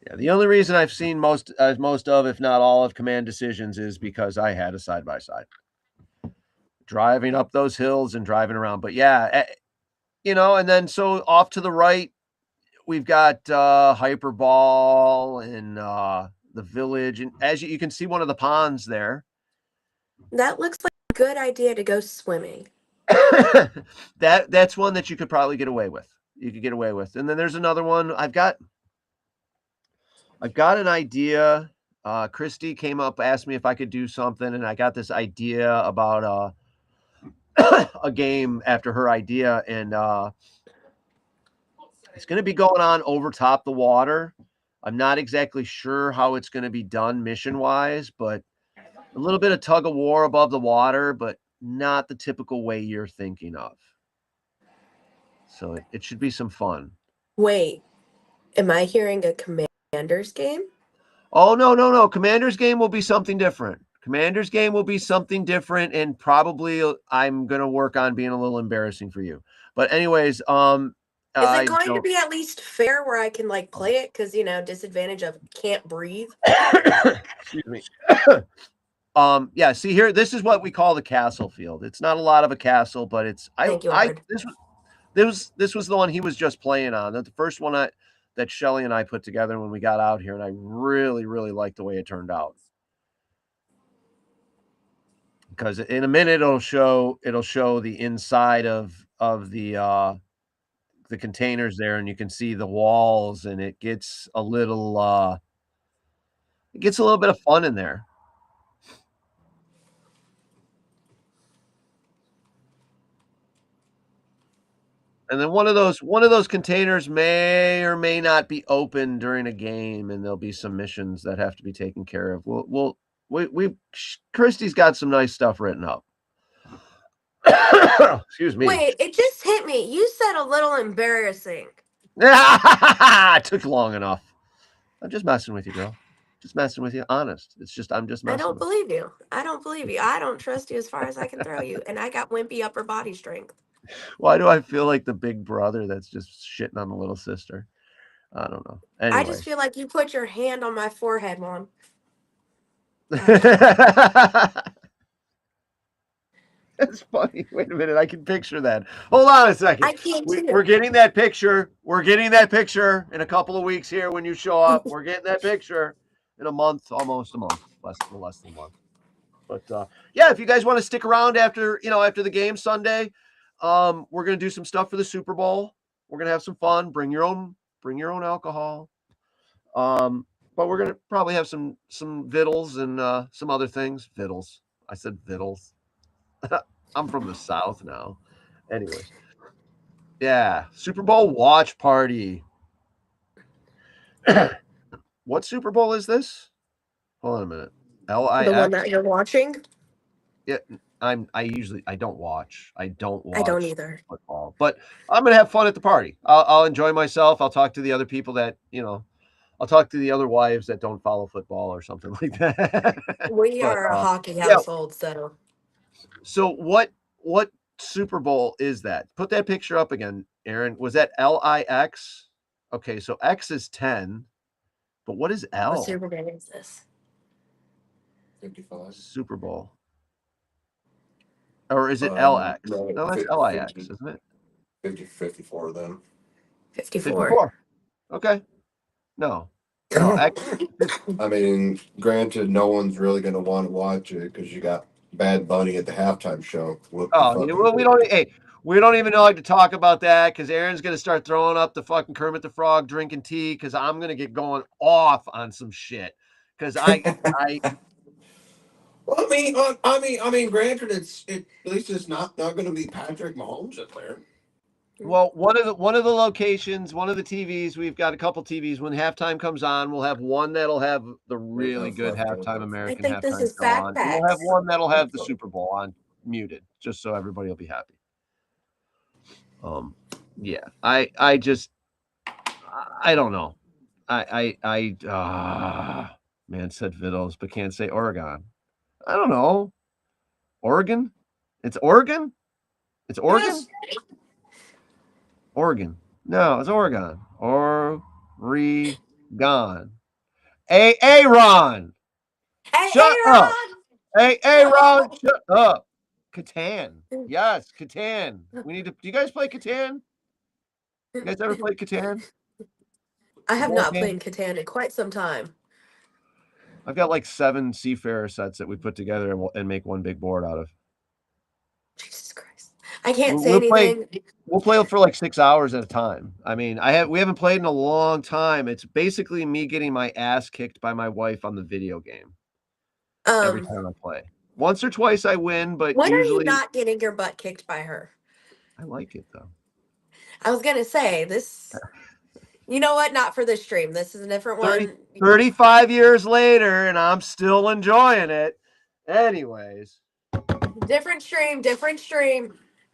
Yeah, the only reason I've seen most of, if not all of, Command Decisions is because I had a side-by-side. Driving up those hills and driving around. But yeah, you know, and then so off to the right, we've got Hyperball and the village. And as you can see one of the ponds there. That looks like a good idea to go swimming. That's one that you could probably get away with. You could get away with. And then there's another one. I've got an idea. Christy came up, asked me if I could do something, and I got this idea about a game after her idea, and it's going to be going on over top the water. I'm not exactly sure how it's going to be done mission-wise, but a little bit of tug of war above the water, but not the typical way you're thinking of. So it should be some fun. Wait, am I hearing a Commanders game? Oh, no. Commanders game will be something different. Commanders game will be something different, and probably I'm going to work on being a little embarrassing for you. But anyways, is it going to be at least fair where I can like play it? Because, you know, disadvantage of can't breathe. Excuse me. Yeah, see here, this is what we call the castle field. It's not a lot of a castle, but it's this was the one he was just playing on. That's the first one that Shelly and I put together when we got out here, and I really, really liked the way it turned out. Because in a minute it'll show the inside of the containers there, and you can see the walls, and it gets a little bit of fun in there. And then one of those containers may or may not be open during a game, and there'll be some missions that have to be taken care of. Christy's got some nice stuff written up. Excuse me. Wait, it just hit me. You said a little embarrassing. It took long enough. I'm just messing with you, girl. Just messing with you. Honest. It's just I'm just messing. I don't believe you. I don't believe you. I don't trust you as far as I can throw you, and I got wimpy upper body strength. Why do I feel like the big brother that's just shitting on the little sister? I don't know. Anyway. I just feel like you put your hand on my forehead, Mom. That's funny. Wait a minute. I can picture that. Hold on a second. I can't We're getting that picture. We're getting that picture in a couple of weeks here when you show up. We're getting that picture in a month, almost a month, less than a month. But yeah, if you guys want to stick around after the game Sunday, we're going to do some stuff for the Super Bowl. We're going to have some fun. Bring your own alcohol. But we're going to probably have some vittles and some other things. Vittles. I said vittles. I'm from the South now. Anyways. Yeah. Super Bowl watch party. What Super Bowl is this? Hold on a minute. LIX? The one that you're watching? Yeah. I don't watch. I don't either. Football, but I'm going to have fun at the party. I'll enjoy myself. I'll talk to the other people that, I'll talk to the other wives that don't follow football or something like that. We are a hockey household, so. So what Super Bowl is that? Put that picture up again, Aaron. Was that LIX? Okay, so X is 10, but what is L? What Super Bowl is this? 55. Super Bowl. Or is it LX? No, that's LIX, isn't it? 54 then. 54. Okay. No. I mean, granted, no one's really going to want to watch it because you got Bad Bunny at the halftime show. Oh, yeah, well, we don't even like to talk about that because Aaron's gonna start throwing up the fucking Kermit the Frog drinking tea because I'm gonna get going off on some shit because I Well, I mean, granted, at least it's not going to be Patrick Mahomes up there. Well, one of the locations, one of the TVs, we've got a couple TVs. When halftime comes on, we'll have one that'll have the really good halftime American I think this halftime is show on. fact And we'll have facts. one that'll have the Super Bowl on muted, just so everybody will be happy. Yeah, I don't know. Man said Vittles, but can't say Oregon. I don't know. Oregon? It's Oregon? It's Oregon? Yes. Oregon. No, it's Oregon. Oregon. Aaron. Hey, Shut up. Aaron! Aaron, shut up. Catan. Yes, Catan. We need to. Do you guys play Catan? You guys ever played Catan? I have not played Catan in quite some time. I've got like 7 Seafarer sets that we put together and make one big board out of. Jesus Christ. I can't say anything. We'll play for like 6 hours at a time. I mean, we haven't played in a long time. It's basically me getting my ass kicked by my wife on the video game. Every time I play. Once or twice I win, but when usually... are you not getting your butt kicked by her? I like it though. I was gonna say this. You know what? Not for this stream. This is a different one. 35 years later, and I'm still enjoying it. Anyways. Different stream.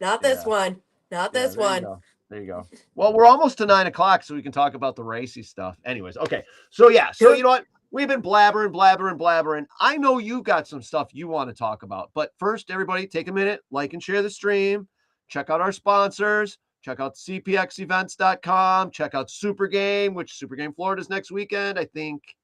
Not this one. Not this one. There you go. Well, we're almost to 9 o'clock, so we can talk about the racy stuff. Anyways, okay. So yeah, so you know what? We've been blabbering. I know you got some stuff you want to talk about. But first, everybody, take a minute, like and share the stream. Check out our sponsors. Check out cpxevents.com. Check out Super Game, which Super Game Florida's next weekend. I think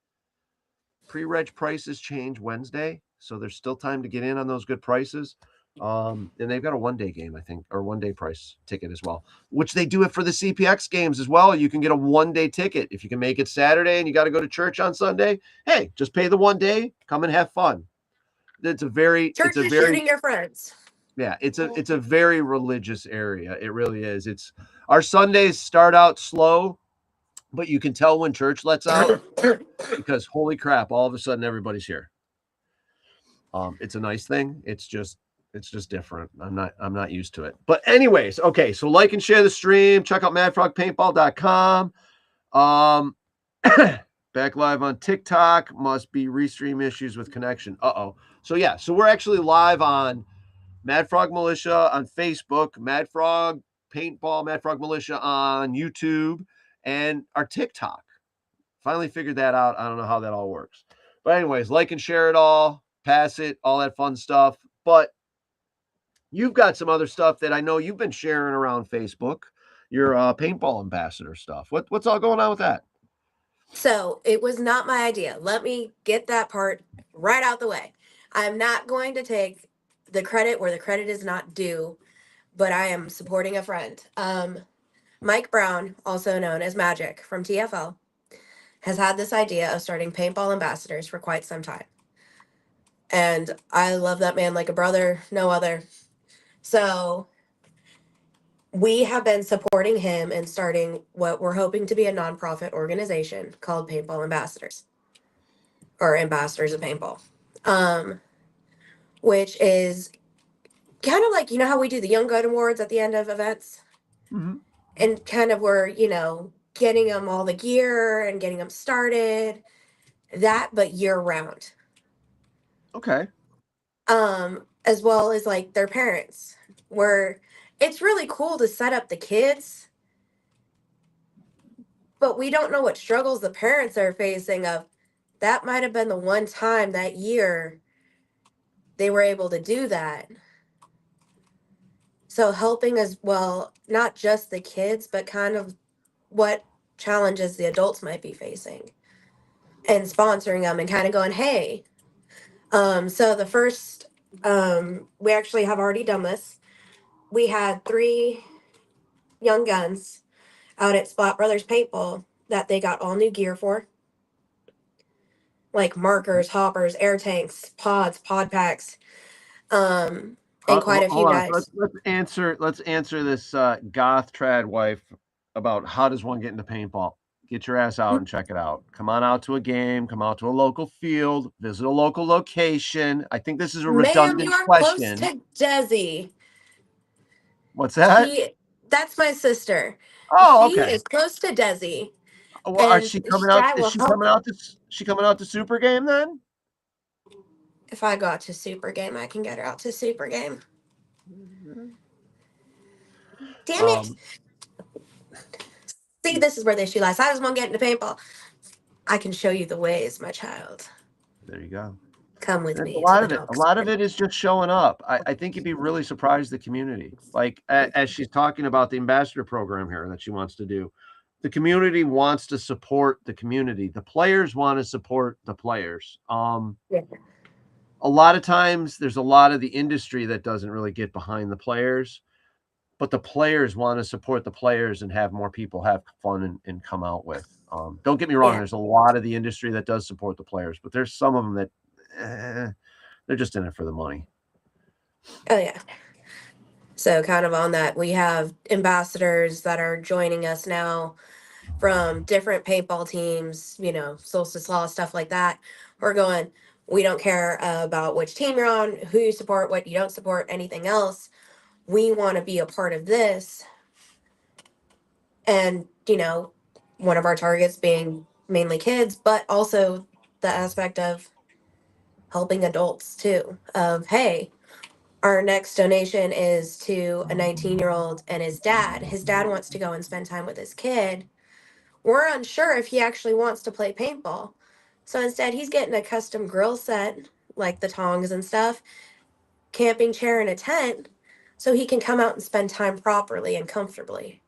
pre-reg prices change Wednesday, so there's still time to get in on those good prices. And they've got a one-day game, I think, or one-day price ticket as well, which they do it for the CPX games as well. You can get a one-day ticket. If you can make it Saturday and you got to go to church on Sunday, hey, just pay the one day, come and have fun. Shooting your friends. Yeah, it's a very religious area. It really is. Our Sundays start out slow, but you can tell when church lets out because holy crap, all of a sudden everybody's here. It's a nice thing. It's just different. I'm not used to it. But anyways, okay, so like and share the stream. Check out madfrogpaintball.com. Back live on TikTok. Must be restream issues with connection. So yeah, so we're actually live on Mad Frog Militia on Facebook, Mad Frog Paintball, Mad Frog Militia on YouTube, and our TikTok. Finally figured that out. I don't know how that all works. But anyways, like and share it all, pass it, all that fun stuff. But you've got some other stuff that I know you've been sharing around Facebook, your paintball ambassador stuff. What's all going on with that? So it was not my idea. Let me get that part right out the way. I'm not going to take the credit where the credit is not due, but I am supporting a friend. Mike Brown, also known as Magic from TFL, has had this idea of starting paintball ambassadors for quite some time. And I love that man like a brother, no other. So we have been supporting him and starting what we're hoping to be a nonprofit organization called Paintball Ambassadors, or Ambassadors of Paintball, which is kind of like, you know how we do the Young Gun Awards at the end of events? Mm-hmm. And kind of we're, getting them all the gear and getting them started, that, but year round. Okay. As well as like their parents, where it's really cool to set up the kids, but we don't know what struggles the parents are facing of. That might have been the one time that year they were able to do that. So helping as well, not just the kids, but kind of what challenges the adults might be facing and sponsoring them and kind of going, hey. So the first, we actually have already done this. We had 3 young guns out at Splat Brothers Paintball that they got all new gear for. Like markers, hoppers, air tanks, pods, pod packs. And quite a few Hold on. guys. Let's answer this goth trad wife about how does one get into paintball. Get your ass out and check it out. Come on out to a game. Come out to a local field. Visit a local location. I think this is a Ma'am, you redundant are close question. to Desi. What's that? That's my sister. Oh, She okay. is close to Desi. Well, is she coming out? Is she coming out to? She coming out to Super Game then? If I got to Super Game, I can get her out to Super Game. Damn it! See, this is where the issue lies. I just want to get into paintball. I can show you the ways, my child. There you go. Come with me. A lot of it is just showing up. I think you'd be really surprised the community. Like as she's talking about the ambassador program here that she wants to do. The community wants to support the community. The players want to support the players. Yeah. A lot of times there's a lot of the industry that doesn't really get behind the players, but the players want to support the players and have more people have fun and come out with. Don't get me wrong. Yeah. There's a lot of the industry that does support the players, but there's some of them that they're just in it for the money. Oh, yeah. So kind of on that, we have ambassadors that are joining us now from different paintball teams, you know, Solstice Law, stuff like that. We're going, we don't care about which team you're on, who you support, what you don't support, anything else. We want to be a part of this. And, you know, one of our targets being mainly kids, but also the aspect of helping adults too. Of, hey, our next donation is to a 19-year-old and his dad. His dad wants to go and spend time with his kid. We're unsure if he actually wants to play paintball. So instead, he's getting a custom grill set, like the tongs and stuff, camping chair and a tent, so he can come out and spend time properly and comfortably.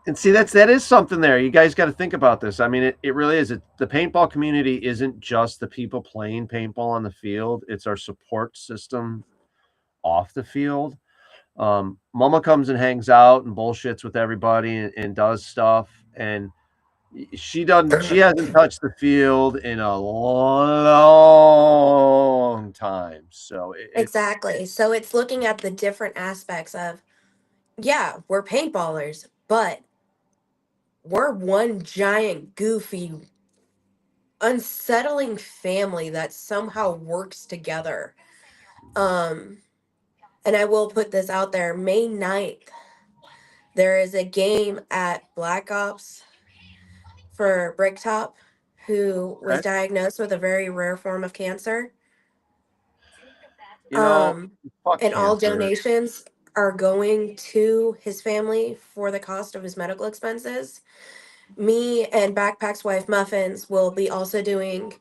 And see, that is something there. You guys got to think about this. I mean, it really is. The paintball community isn't just the people playing paintball on the field. It's our support system off the field. Mama comes and hangs out and bullshits with everybody and does stuff. And she hasn't touched the field in a long time. So exactly. So it's looking at the different aspects of, yeah, we're paintballers, but we're one giant, goofy, unsettling family that somehow works together. And I will put this out there, May 9th, there is a game at Black Ops for Bricktop, who was diagnosed with a very rare form of cancer. You know, and all donations are going to his family for the cost of his medical expenses. Me and Backpack's wife Muffins will be also doing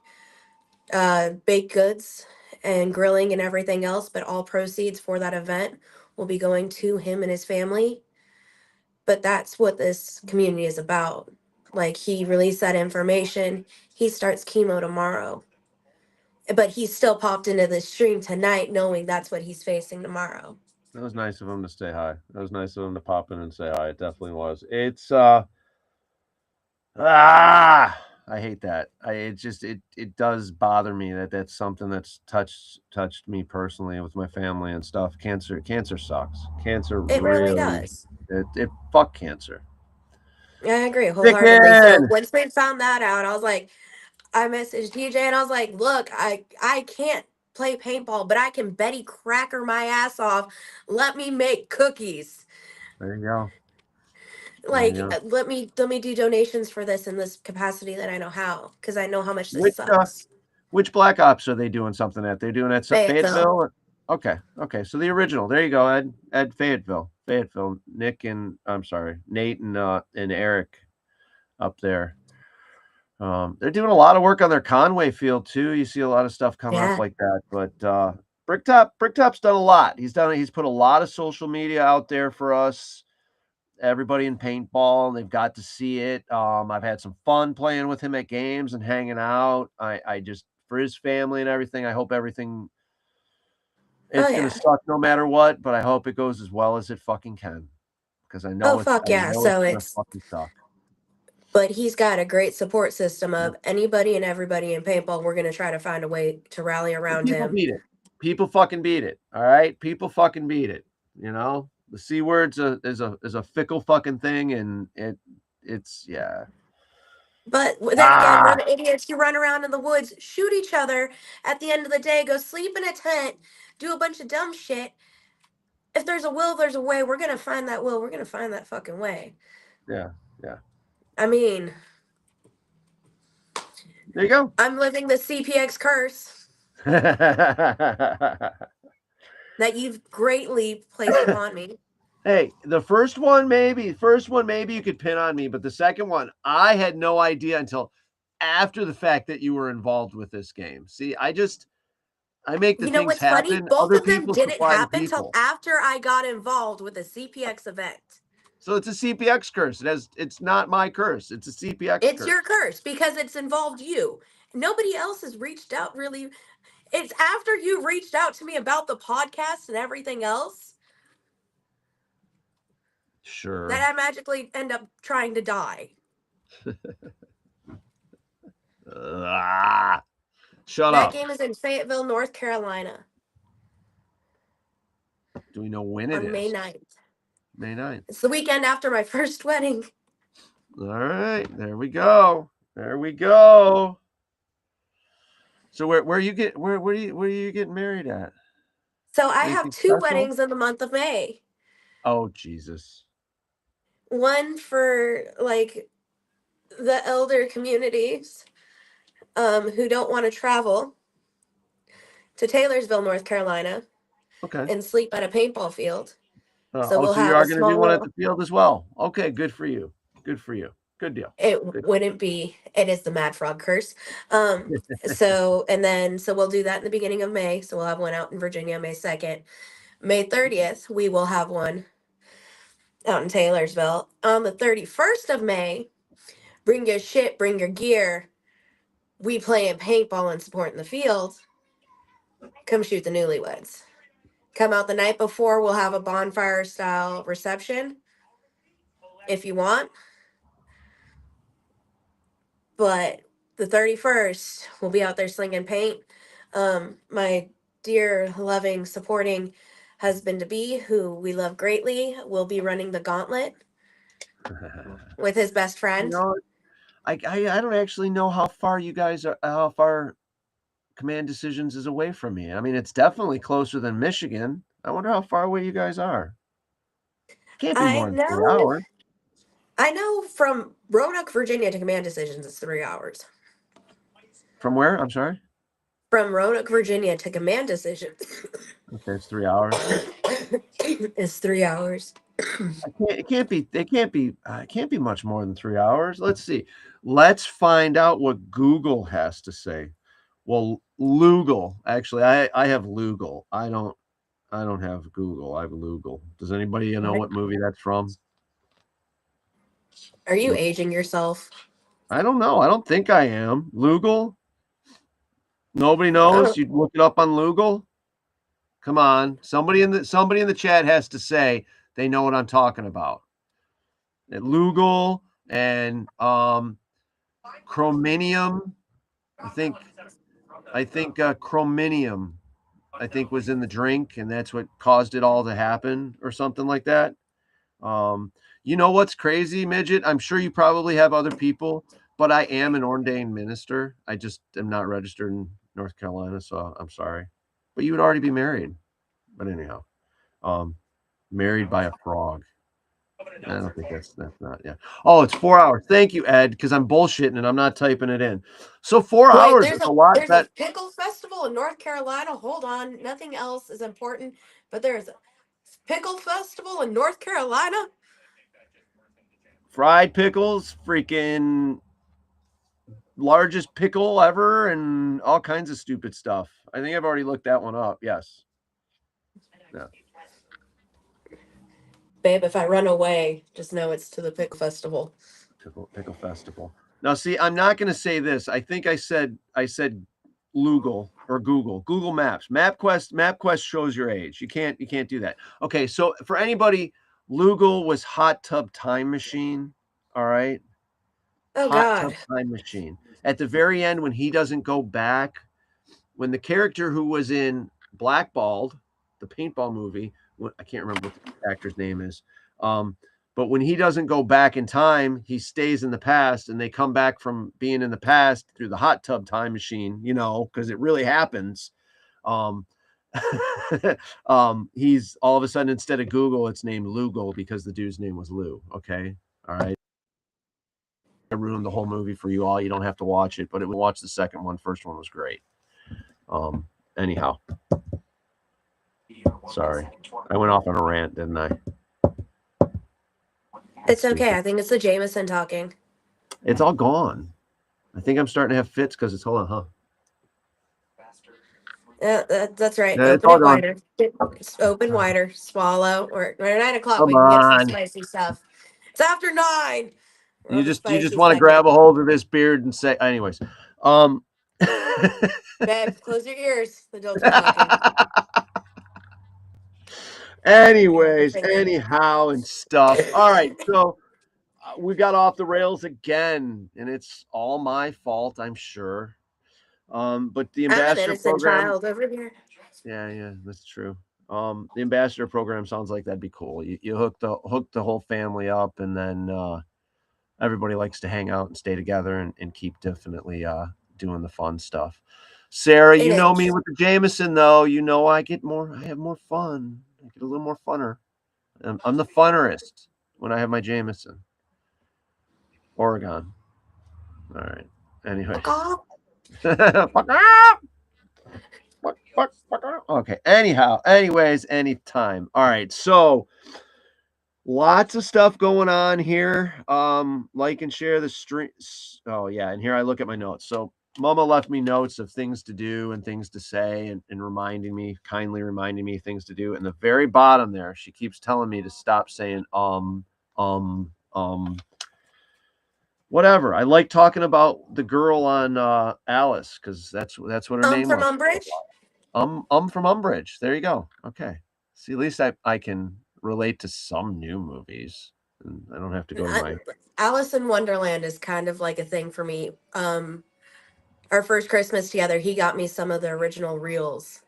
baked goods and grilling and everything else, but all proceeds for that event will be going to him and his family. But that's what this community is about. Like, he released that information. He starts chemo tomorrow. But he still popped into the stream tonight knowing that's what he's facing tomorrow. That was nice of him to say hi. That was nice of him to pop in and say hi. It definitely was. It's I hate that. It does bother me that that's something that's touched me personally with my family and stuff. Cancer sucks. Cancer it really does. It fuck cancer. I agree wholeheartedly. So once we found that out, I was like, I messaged TJ and I was like, look, I can't play paintball, but I can Betty Cracker my ass off. Let me make cookies. There you go. Like, let me do donations for this in this capacity that I know how, because I know how much this sucks. Which Black Ops are they doing something at? They're doing at Fayetteville? Okay. So the original. There you go, Ed Fayetteville. Nate and Eric up there. They're doing a lot of work on their Conway field too. You see a lot of stuff coming up like that. But Bricktop's done a lot. He's put a lot of social media out there for us. Everybody in paintball, and they've got to see it. I've had some fun playing with him at games and hanging out. I just, for his family and everything, I hope everything, it's going to suck no matter what, but I hope it goes as well as it fucking can. Because I know So it's fucking suck. But he's got a great support system of anybody and everybody in paintball. We're going to try to find a way to rally around him. People fucking beat it. All right, people fucking beat it. You know, the C word's is a fickle fucking thing, and it's yeah. But then again, we're the idiots who run around in the woods, shoot each other at the end of the day, go sleep in a tent, do a bunch of dumb shit. If there's a will, there's a way. We're gonna find that will. We're gonna find that fucking way. Yeah, yeah. I mean, there you go. I'm living the CPX curse that you've greatly placed upon me. Hey, the first one maybe you could pin on me, but the second one, I had no idea until after the fact that you were involved with this game. See, I make the things happen. Funny? Both Other of them people didn't happen until after I got involved with a CPX event. So it's a CPX curse. It's not my curse. It's a CPX curse. It's your curse because it's involved you. Nobody else has reached out really. It's after you reached out to me about the podcast and everything else. Sure. That I magically end up trying to die. Shut up. That game is in Fayetteville, North Carolina. Do we know when it is? On May 9th. May 9th. It's the weekend after my first wedding. All right. There we go. There we go. So where you getting married at? So I have two weddings in the month of May. Oh, Jesus. One for like the elder communities who don't want to travel to Taylorsville, North Carolina. Okay. And sleep at a paintball field. So you are going to do one at the field as well. Okay, good for you. Good for you. Good deal. It wouldn't be. It is the Mad Frog curse. So we'll do that in the beginning of May. So we'll have one out in Virginia May 2nd. May 30th, we will have one out in Taylorsville. On the 31st of May, bring your shit, bring your gear. We playing paintball and supporting the field. Come shoot the newlyweds. Come out the night before. We'll have a bonfire style reception if you want. But the 31st, we'll be out there slinging paint. My dear, loving, supporting husband-to-be, who we love greatly, will be running the gauntlet with his best friend. You know, I don't actually know how far you guys are, how far Command Decisions is away from me. I mean, it's definitely closer than Michigan. I wonder how far away you guys are. Can't be more than 3 hours. I know from Roanoke, Virginia to Command Decisions, it's 3 hours. From where? I'm sorry? From Roanoke, Virginia to Command Decisions. Okay, it's 3 hours. It's 3 hours. It can't be much more than 3 hours. Let's see. Let's find out what Google has to say. Well, Lugal. Actually, I have Lugal. I don't have Google. I have Lugal. Does anybody know what movie that's from? Are you aging yourself? I don't know. I don't think I am. Lugal? Nobody knows? You'd look it up on Lugal? Come on. Somebody in the chat has to say they know what I'm talking about. Lugal and Chrominium. I think Chrominium was in the drink, and that's what caused it all to happen or something like that. You know what's crazy, Midget? I'm sure you probably have other people, but I am an ordained minister. I just am not registered in North Carolina, so I'm sorry. But you would already be married. But anyhow, married by a frog. I don't think that's not, yeah. Oh, it's 4 hours. Thank you, Ed, because I'm bullshitting and I'm not typing it in. So 4 hours is a lot. There's a pickle festival in North Carolina. Hold on. Nothing else is important, but there's a pickle festival in North Carolina. Fried pickles, freaking largest pickle ever, and all kinds of stupid stuff. I think I've already looked that one up. Yes. Yeah. Babe, if I run away, just know it's to the pickle festival. Pickle festival. Now, see, I'm not going to say this. I think I said Lugal or Google Maps. MapQuest shows your age. You can't do that. Okay, so for anybody, Lugal was Hot Tub Time Machine. All right. Oh, Hot Tub Time Machine. At the very end, when he doesn't go back, when the character who was in blackballed, the paintball movie. I can't remember what the actor's name is. But when he doesn't go back in time, he stays in the past, and they come back from being in the past through the hot tub time machine, because it really happens. He's all of a sudden, instead of Google, it's named Lugal because the dude's name was Lou. Okay. All right. I ruined the whole movie for you all. You don't have to watch it, but watch the second one. First one was great. Anyhow. Sorry. I went off on a rant, didn't I? It's okay. I think it's the Jameson talking. It's all gone. I think I'm starting to have fits because it's, hold on, huh? That's right. Yeah, open it wider. Open wider. Swallow. Or 9 o'clock. Come We can get some on. spicy stuff. It's after 9. You just want to grab a hold of this beard and say, anyways. Babe, close your ears. The adults are talking. Anyways, anyhow, and stuff. All right, so we got off the rails again, and it's all my fault, I'm sure. But the ambassador program, child over here. Yeah, that's true. The ambassador program sounds like that'd be cool. You hook the whole family up, and then everybody likes to hang out and stay together and keep definitely doing the fun stuff. Sarah, you know me with the Jameson, though. I have more fun. I get a little more funner. I'm the funnerest when I have my Jameson. Oregon. All right. Anyway. Okay. Anyways, anytime. All right. So lots of stuff going on here. Like and share the stream. Oh yeah. And here I look at my notes. So Mama left me notes of things to do and things to say and kindly reminding me things to do. And the very bottom there, she keeps telling me to stop saying, whatever. I like talking about the girl on Alice, because that's what her name was. From Umbridge? From Umbridge. There you go. Okay. See, at least I can relate to some new movies. And I don't have to go to my Alice in Wonderland is kind of like a thing for me. Our first Christmas together, he got me some of the original reels.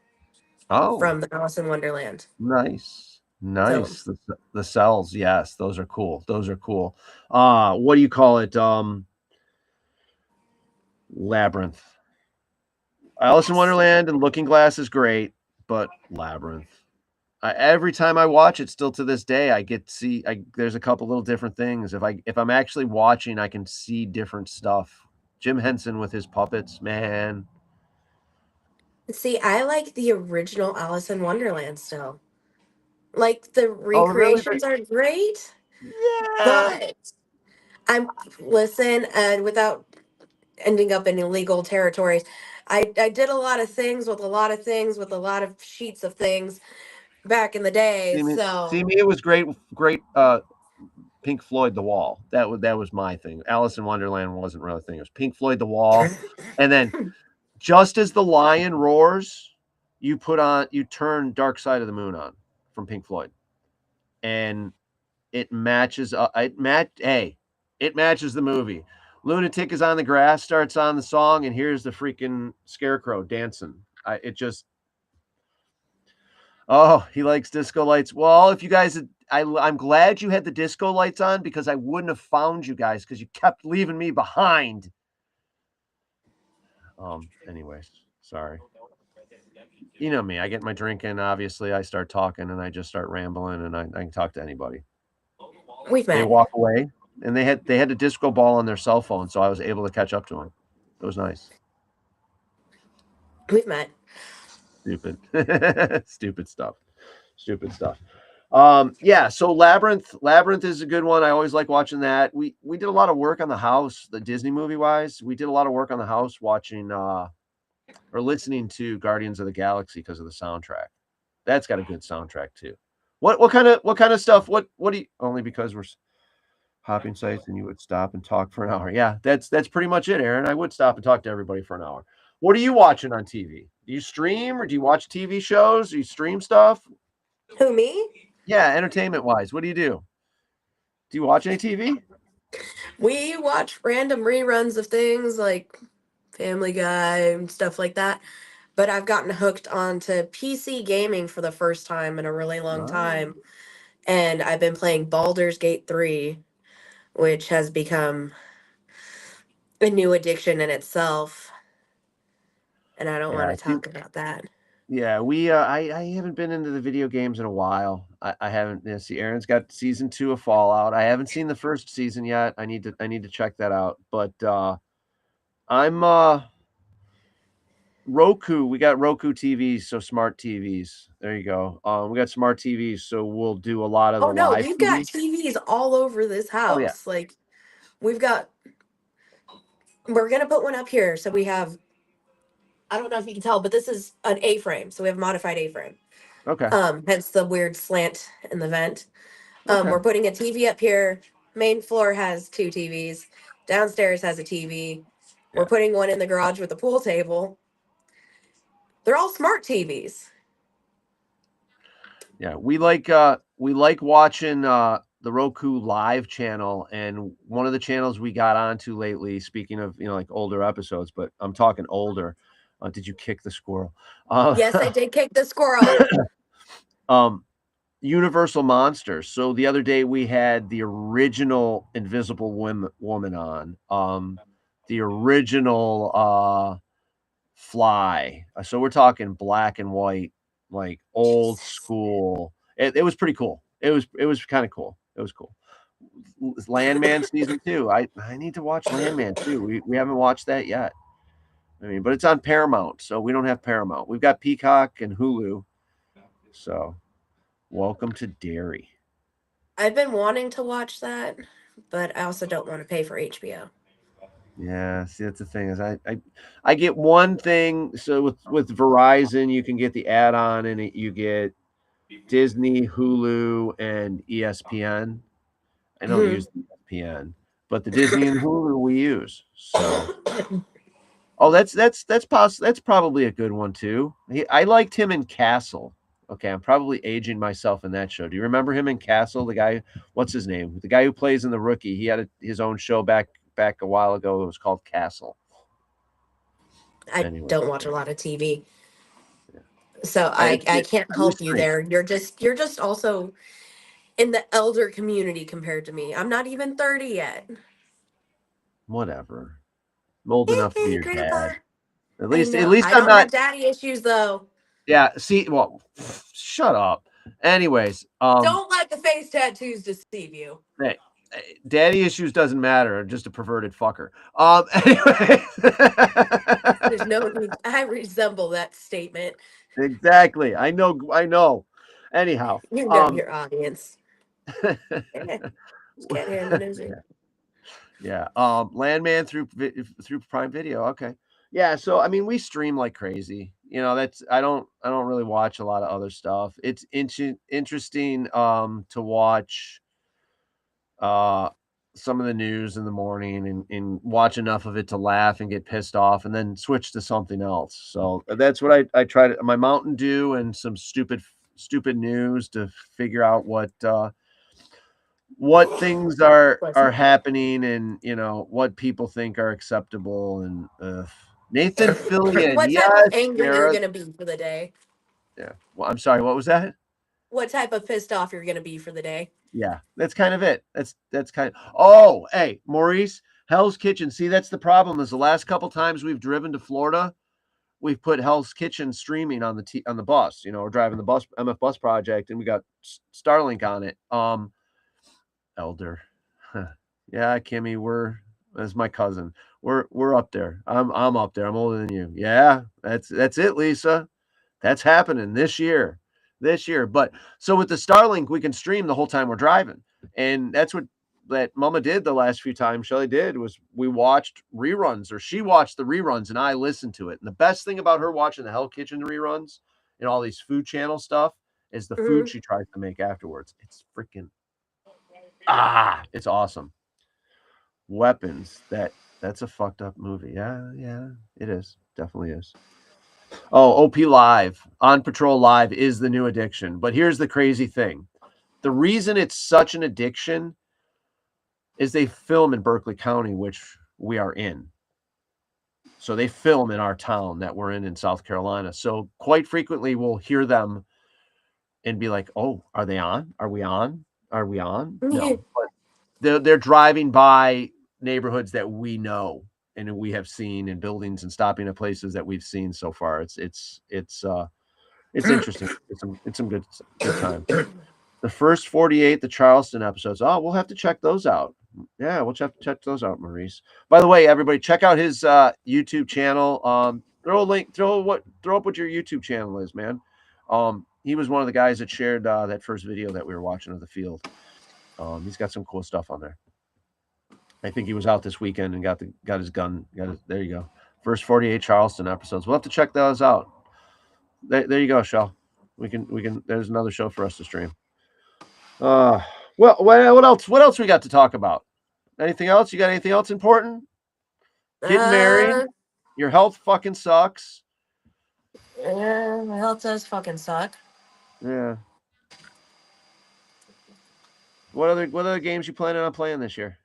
From the Alice in Wonderland. Nice. So. The cells, yes, those are cool. What do you call it? Labyrinth. Alice in Wonderland and Looking Glass is great, but Labyrinth. Every time I watch it, still to this day, I get to see. There's a couple little different things. If I'm actually watching, I can see different stuff. Jim Henson with his puppets, man. See, I like the original Alice in Wonderland still. Like the recreations are great. Yeah. But and without ending up in illegal territories, I did a lot of things with a lot of sheets of things back in the day. See me, it was great. Pink Floyd, The Wall. That was my thing. Alice in Wonderland wasn't really a thing. It was Pink Floyd, The Wall, and then just as the lion roars, you turn Dark Side of the Moon on from Pink Floyd, and it matches. It matches the movie. Lunatic is on the grass, starts on the song, and here's the freaking scarecrow dancing. He likes disco lights. Well, if you guys, I'm glad you had the disco lights on, because I wouldn't have found you guys because you kept leaving me behind. Anyways, sorry. You know me. I get my drink in. Obviously, I start talking and I just start rambling, and I can talk to anybody. They walk away, and they had a disco ball on their cell phone, so I was able to catch up to them. It was nice. We've met. Stupid stuff. Yeah, so Labyrinth is a good one. I always like watching that. We did a lot of work on the house, the Disney movie wise. We did a lot of work on the house watching or listening to Guardians of the Galaxy because of the soundtrack. That's got a good soundtrack too. What kind of stuff? What do you, only because we're hopping sites and you would stop and talk for an hour. Yeah, that's pretty much it, Aaron. I would stop and talk to everybody for an hour. What are you watching on TV? Do you stream, or do you watch TV shows? Do you stream stuff? Who, me? Yeah, entertainment-wise. What do you do? Do you watch any TV? We watch random reruns of things like Family Guy and stuff like that. but I've gotten hooked onto PC gaming for the first time in a really long time, and I've been playing Baldur's Gate 3, which has become a new addiction in itself, and I don't Yeah, want I to think talk about that. yeah, I haven't been into the video games in a while. I haven't. Yeah, see, Aaron's got season 2 of Fallout. I haven't seen the first season yet. I need to check that out. But I'm Roku. We got Roku TVs, so smart TVs. There you go. We got smart TVs, so we'll do a lot of the Oh no, live we've got TV. TVs all over this Oh yeah, house. Like we've got we're gonna put one up here. So we have, I don't know if you can tell, but this is an A-frame. So we have a modified A-frame. okay, Hence the weird slant in the vent. okay. We're putting a TV up here. Main floor has 2 TVs. Downstairs has a TV. We're Yeah, putting one in the garage with a pool table. They're all smart TVs. yeah. We like watching the Roku Live channel, and one of the channels we got onto lately. Speaking of like older episodes, but I'm talking older. Did you kick the squirrel? Yes, I did kick the squirrel. Um, Universal Monsters. So the other day we had the original Invisible Woman on. The original Fly. So we're talking black and white, like old Jesus. school. It was pretty cool. It was kind of cool. It was cool. Landman season 2. I need to watch Landman too. We haven't watched that yet. I mean, but it's on Paramount, so we don't have Paramount. We've got Peacock and Hulu. So welcome to Derry. I've been wanting to watch that, but I also don't want to pay for HBO. Yeah, see that's the thing is I get one thing. So with Verizon, you can get the add-on and you get Disney, Hulu, and ESPN. I don't Mhm. use ESPN, but the Disney and Hulu we use. So oh, that's probably a good one too. I liked him in Castle. Okay, I'm probably aging myself in that show. Do you remember him in Castle? The guy, what's his name? The guy who plays in The Rookie. He had his own show back a while ago. It was called Castle. I Anyway, don't watch a lot of TV. yeah. So I can't We help you stream. there. You're just also in the elder community compared to me. I'm not even 30 yet. Whatever. I'm old enough to be Hey, your Grandpa. dad. At I least know. I I'm don't not. have daddy issues though. Yeah. See, well, shut up. Anyways, Don't let the face tattoos deceive you. hey, daddy issues doesn't matter. I'm just a perverted fucker. Anyway. There's no need. I resemble that statement. Exactly. I know. Anyhow, You know your audience. yeah. Just can't hear in the newsroom. Yeah. Landman through Prime Video. Okay. Yeah. So I mean, we stream like crazy. That's I don't really watch a lot of other stuff. It's interesting to watch some of the news in the morning and watch enough of it to laugh and get pissed off and then switch to something else. So that's what I try to my Mountain Dew and some stupid news to figure out what things are happening and what people think are acceptable and Nathan Fillion, What type yes, of angry you're Gareth. gonna be for the day? Yeah. Well, I'm sorry. What was that? What type of pissed off you're gonna be for the day? Yeah, that's kind of it. That's kind of. Oh, hey, Maurice, Hell's Kitchen. See, that's the problem. Is the last couple times we've driven to Florida, we've put Hell's Kitchen streaming on the bus. We're driving the bus MF Bus Project, and we got Starlink on it. Elder, yeah, Kimmy, that's my cousin. We're up there. I'm up there. I'm older than you. Yeah, that's it, Lisa. That's happening this year. But so with the Starlink, we can stream the whole time we're driving. And that's what that Mama did the last few times. Shelly did was we watched reruns, or she watched the reruns and I listened to it. And the best thing about her watching the Hell Kitchen reruns and all these Food Channel stuff is the food she tries to make afterwards. It's freaking it's awesome. Weapons. That's a fucked up movie. Yeah, it is. Definitely is. Oh, OP Live, On Patrol Live is the new addiction. But here's the crazy thing. The reason it's such an addiction is they film in Berkeley County, which we are in. So they film in our town that we're in South Carolina. So quite frequently we'll hear them and be like, "Oh, are they on? Are we on? Are we on?" No, but they're driving by neighborhoods that we know and we have seen, and buildings, and stopping at places that we've seen so far. It's interesting. It's some good time. The first 48, the Charleston episodes. Oh, we'll have to check those out. Yeah, we'll have to check those out, Maurice. By the way, everybody, check out his YouTube channel. Throw a link. Throw up what your YouTube channel is, man. He was one of the guys that shared that first video that we were watching of the field. He's got some cool stuff on there. I think he was out this weekend and got his gun. There you go. First 48 Charleston episodes. We'll have to check those out. There you go, Shell. We can. There's another show for us to stream. Well, what else? What else we got to talk about? Anything else? You got anything else important? Getting married. Your health fucking sucks. Yeah, my health does fucking suck. Yeah. What other games you planning on playing this year?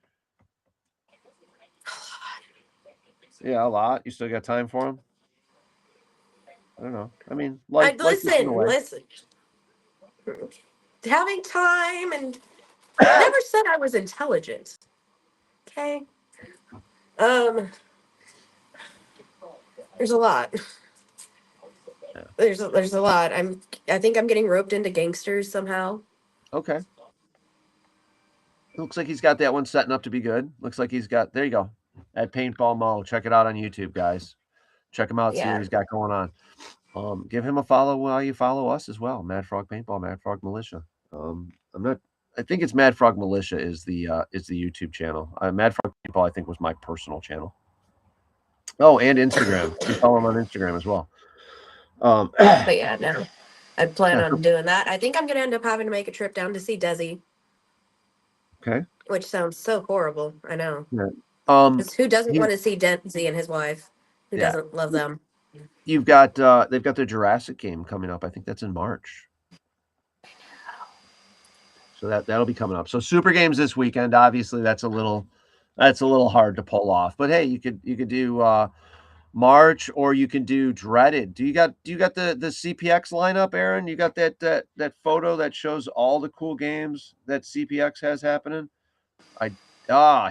Yeah, a lot. You still got time for them? I don't know. I mean, listen. Having time, and I never said I was intelligent. Okay. There's a lot. Yeah. There's a lot. I think I'm getting roped into gangsters somehow. Okay. Looks like he's got that one setting up to be good. Looks like he's got. There you go. At Paintball Mo. Check it out on YouTube, guys. Check him out. See what he's got going on. Give him a follow while you follow us as well. Mad Frog Paintball, Mad Frog Militia. I think it's Mad Frog Militia is the YouTube channel. Mad Frog Paintball, I think, was my personal channel. Oh, and Instagram. You follow him on Instagram as well. But yeah, no. I plan on doing that. I think I'm gonna end up having to make a trip down to see Desi. Okay. Which sounds so horrible. I know. Yeah. Who doesn't want to see Desi and his wife? Who doesn't love them? You've got they've got their Jurassic game coming up. I think that's in March. So that'll be coming up. So Super Games this weekend. Obviously, that's a little hard to pull off. But hey, you could do March, or you can do Dreaded. Do you got the CPX lineup, Aaron? You got that photo that shows all the cool games that CPX has happening?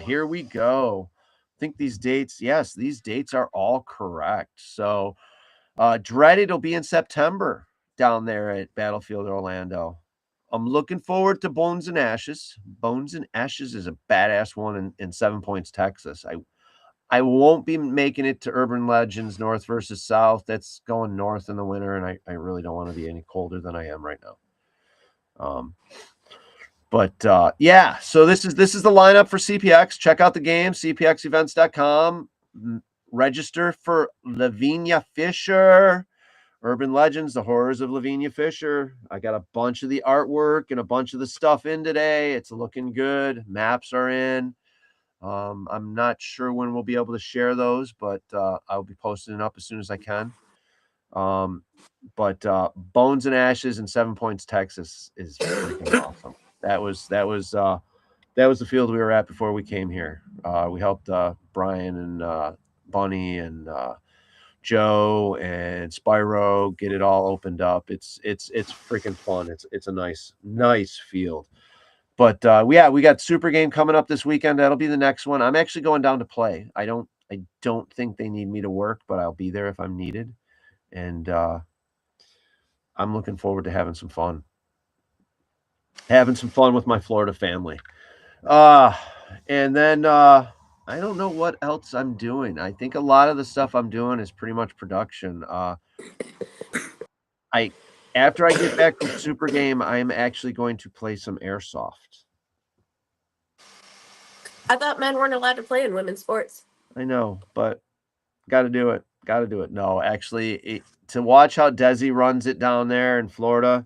Here we go. I think these dates are all correct. So Dreaded will be in September down there at Battlefield Orlando. I'm looking forward to Bones and Ashes. Bones and Ashes is a badass one in 7 Points, Texas. I won't be making it to Urban Legends North versus South. That's going north in the winter, and I really don't want to be any colder than I am right now. So this is the lineup for CPX. Check out the game, cpxevents.com. Register for Lavinia Fisher. Urban Legends, The Horrors of Lavinia Fisher. I got a bunch of the artwork and a bunch of the stuff in today. It's looking good. Maps are in. I'm not sure when we'll be able to share those, but I'll be posting it up as soon as I can. But Bones and Ashes in 7 Points, Texas is freaking awesome. That was the field we were at before we came here. We helped Brian and Bunny and Joe and Spyro get it all opened up. It's freaking fun. It's a nice field. But we got Super Game coming up this weekend. That'll be the next one. I'm actually going down to play. I don't think they need me to work, but I'll be there if I'm needed. And I'm looking forward to having some fun. Having some fun with my Florida family. And then I don't know what else I'm doing. I think a lot of the stuff I'm doing is pretty much production. After I get back from Super Game, I'm actually going to play some Airsoft. I thought men weren't allowed to play in women's sports. I know, but got to do it. No, actually, to watch how Desi runs it down there in Florida,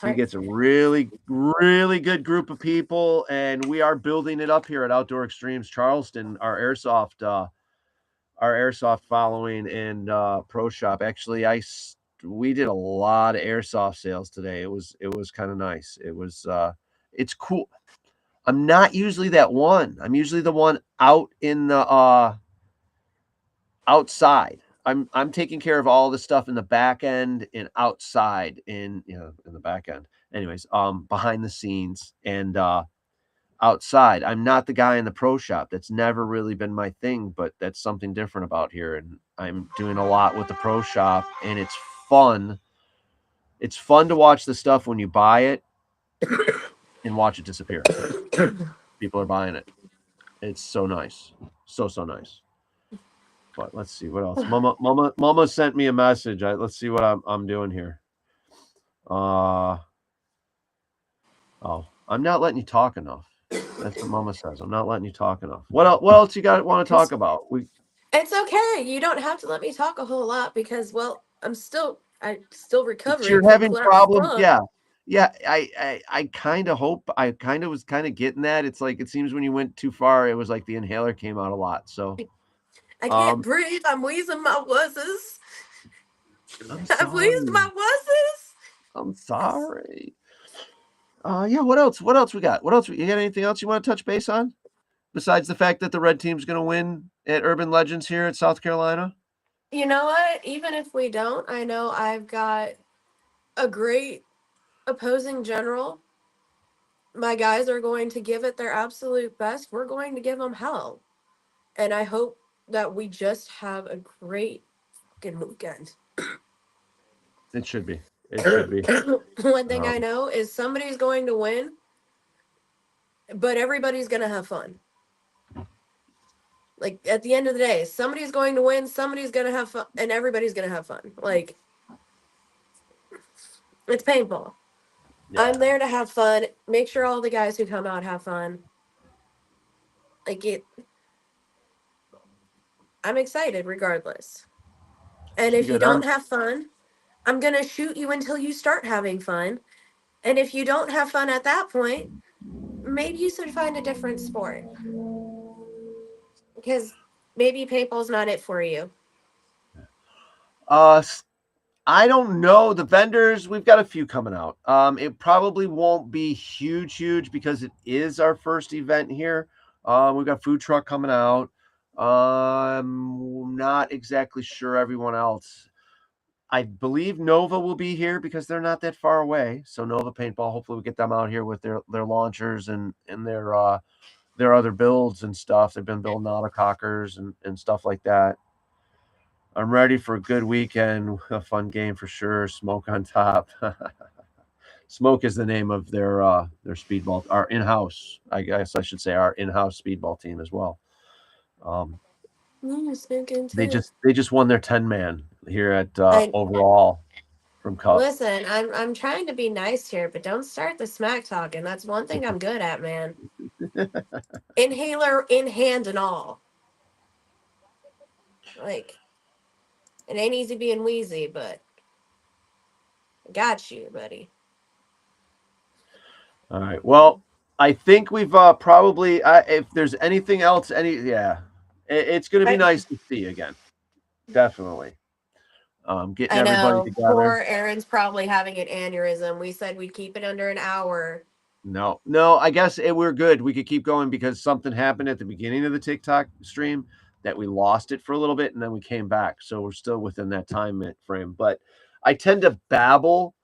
he gets a really, really good group of people, and we are building it up here at Outdoor Extremes Charleston, our airsoft following and pro shop. Actually, we did a lot of airsoft sales today. It was kind of nice. It's cool. I'm not usually that one. I'm usually the one out in the outside. I'm taking care of all the stuff in the back end and outside in the back end. Anyways, behind the scenes and outside. I'm not the guy in the pro shop. That's never really been my thing, but that's something different about here. And I'm doing a lot with the pro shop, and it's fun. It's fun to watch the stuff when you buy it and watch it disappear. People are buying it. It's so nice. So nice. But let's see what else. Mama sent me a message. Let's see what I'm doing here. Oh, I'm not letting you talk enough. That's what Mama says. I'm not letting you talk enough. What else you got want to talk about? It's okay. You don't have to let me talk a whole lot because, well, I'm still recovering. You're having problems. Yeah. I kind of hope. I kind of was getting that. It's like it seems when you went too far, it was like the inhaler came out a lot. So I can't breathe. I'm wheezing my wusses. I've wheezed my wusses. I'm sorry. Yeah. What else? What else we got? What else? You got anything else you want to touch base on besides the fact that the red team's going to win at Urban Legends here at South Carolina? You know what? Even if we don't, I know I've got a great opposing general. My guys are going to give it their absolute best. We're going to give them hell. And I hope that we just have a great fucking weekend. It should be. It should be. One thing I know is somebody's going to win, but everybody's going to have fun. Like, at the end of the day, somebody's going to win, somebody's going to have fun, and everybody's going to have fun. Like, it's paintball. Yeah. I'm there to have fun. Make sure all the guys who come out have fun. I'm excited regardless. And if you don't have fun, I'm going to shoot you until you start having fun. And if you don't have fun at that point, maybe you should find a different sport. Because maybe paintball's not it for you. I don't know. The vendors, we've got a few coming out. It probably won't be huge because it is our first event here. We've got food truck coming out. Not exactly sure everyone else. I believe Nova will be here because they're not that far away. So Nova Paintball, hopefully we get them out here with their launchers and their other builds and stuff. They've been building autocockers and stuff like that. I'm ready for a good weekend, a fun game for sure. Smoke on top. Smoke is the name of their speedball, our in-house. I guess I should say our in-house speedball team as well. They just won their 10-man here at overall from Cup. Listen, I'm trying to be nice here, but don't start the smack talking. That's one thing I'm good at, man. Inhaler in hand and all. Like, it ain't easy being wheezy, but I got you, buddy. All right. Well, I think we've probably, if there's anything else, it's going to be nice to see you again. Definitely. Getting everybody together. Poor Aaron's probably having an aneurysm. We said we'd keep it under an hour. No, I guess we're good. We could keep going because something happened at the beginning of the TikTok stream that we lost it for a little bit and then we came back. So we're still within that time frame. But I tend to babble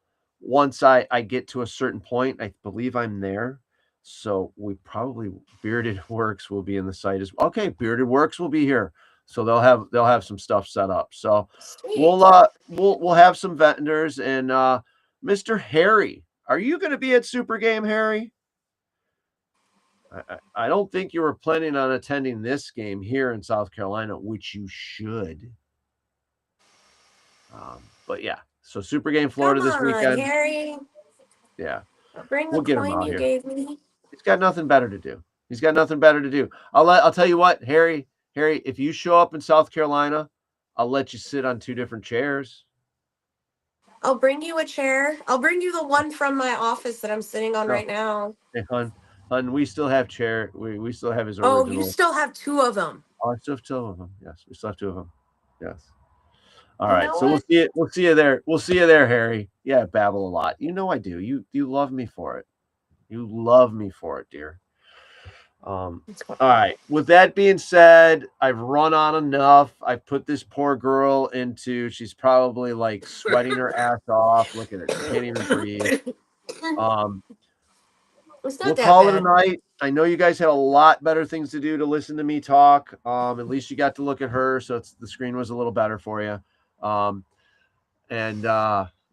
once I get to a certain point. I believe I'm there. So we probably Bearded Works will be in the site as well. Okay, Bearded Works will be here. So they'll have some stuff set up. So sweet. We'll have some vendors and Mr. Harry. Are you going to be at Super Game, Harry? I don't think you were planning on attending this game here in South Carolina, which you should. But yeah, so Super Game Florida this weekend. Harry. Yeah, bring the coin you gave me. He's got nothing better to do. I'll tell you what, Harry. If you show up in South Carolina, I'll let you sit on 2 different chairs. I'll bring you a chair. I'll bring you the one from my office that I'm sitting on right now. Hey, hun, we still have chair. We still have his original. Oh, you still have 2 of them. Oh, I still have 2 of them. Yes, we still have 2 of them. Yes. All right. So we'll see you there. We'll see you there, Harry. Yeah, babble a lot. You know I do. You love me for it. You love me for it, dear. All right. With that being said, I've run on enough. I've put this poor girl into, she's probably like sweating her ass off. Look at her. She can't even breathe. We'll call it a night. I know you guys had a lot better things to do to listen to me talk. At least you got to look at her, so the screen was a little better for you.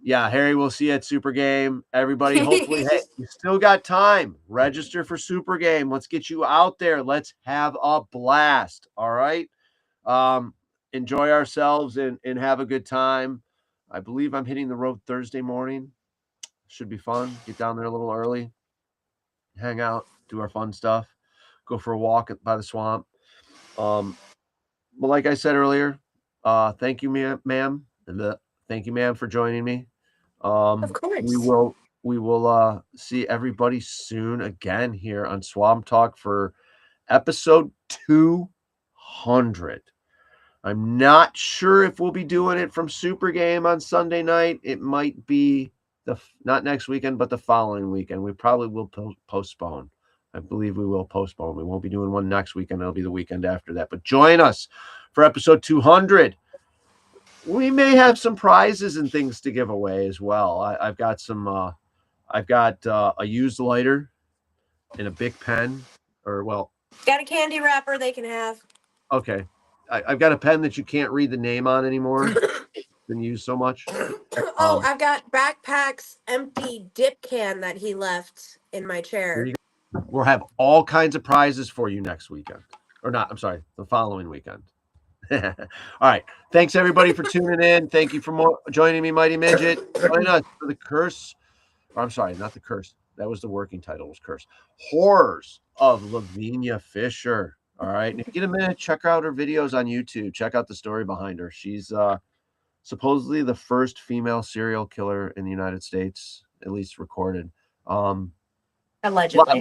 Yeah, Harry, we'll see you at Super Game. Everybody, hopefully, hey, you still got time. Register for Super Game. Let's get you out there. Let's have a blast. All right. Enjoy ourselves and have a good time. I believe I'm hitting the road Thursday morning. Should be fun. Get down there a little early. Hang out, do our fun stuff, go for a walk by the swamp. But like I said earlier, thank you, ma'am. Thank you, ma'am, for joining me. Of course. We will see everybody soon again here on Swamp Talk for episode 200. I'm not sure if we'll be doing it from Super Game on Sunday night. It might be not next weekend, but the following weekend. We probably will postpone. I believe we will postpone. We won't be doing one next weekend. It'll be the weekend after that. But join us for episode 200. We may have some prizes and things to give away as well. I've got some. I've got a used lighter and a big pen, got a candy wrapper they can have. Okay, I've got a pen that you can't read the name on anymore. Been used so much. I've got Backpack's empty dip can that he left in my chair. We'll have all kinds of prizes for you next weekend. Or not, I'm sorry, the following weekend. All right. Thanks, everybody, for tuning in. Thank you for joining me, Mighty Midget. Join us for the curse. I'm sorry, not the curse. That was the working title, was Curse. Horrors of Lavinia Fisher. All right. And if you get a minute, check out her videos on YouTube. Check out the story behind her. She's supposedly the first female serial killer in the United States, at least recorded. Allegedly. A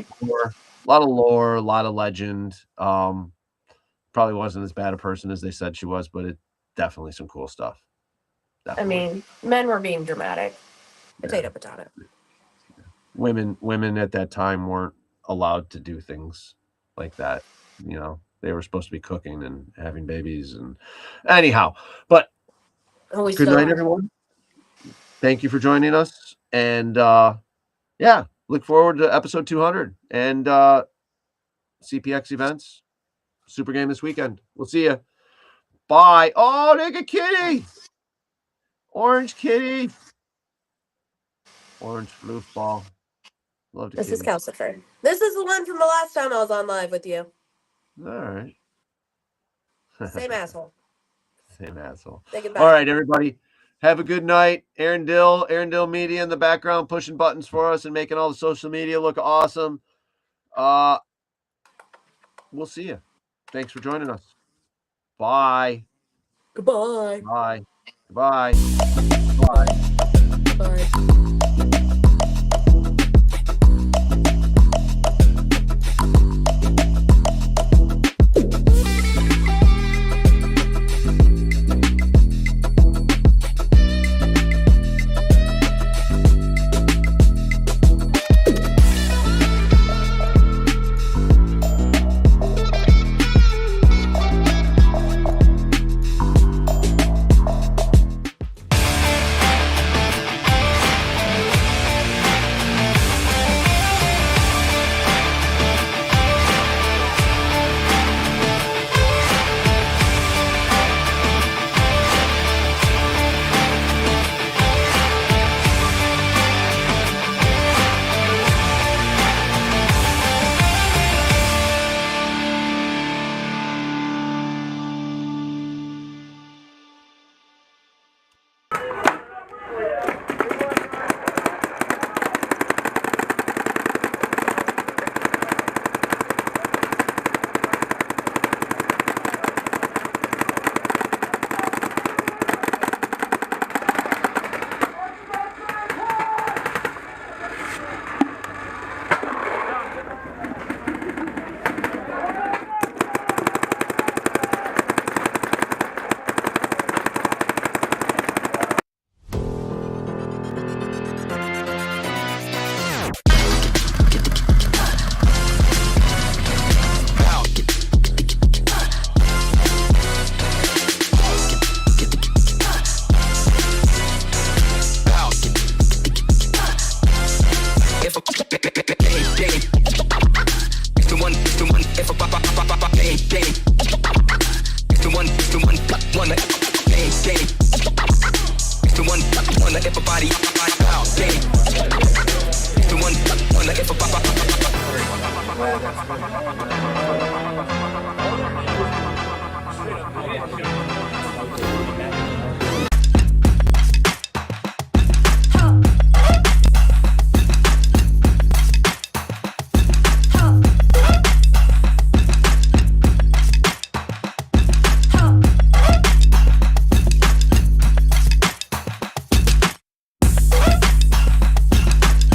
lot of lore, a lot of legend. Probably wasn't as bad a person as they said she was, but it definitely some cool stuff. Definitely. I mean, men were being dramatic. Potato. Women at that time weren't allowed to do things like that. You know, they were supposed to be cooking and having babies and anyhow, but good night, everyone. Thank you for joining us. And yeah, look forward to episode 200 and CPX events. Super Game this weekend. We'll see you. Bye. Oh, look at Kitty. Orange Kitty. Orange floof ball. Love to. This is Calcifer. This is the one from the last time I was on live with you. All right. Same asshole. Same asshole. Say goodbye. All right, everybody. Have a good night. Aaron Dill Media in the background pushing buttons for us and making all the social media look awesome. We'll see you. Thanks for joining us. Bye. Goodbye. Bye. Goodbye. Bye. Bye. The one, if a pop, bang, bang. The one, bang, bang. The one, if a body, pow, bang. The one, if a pop.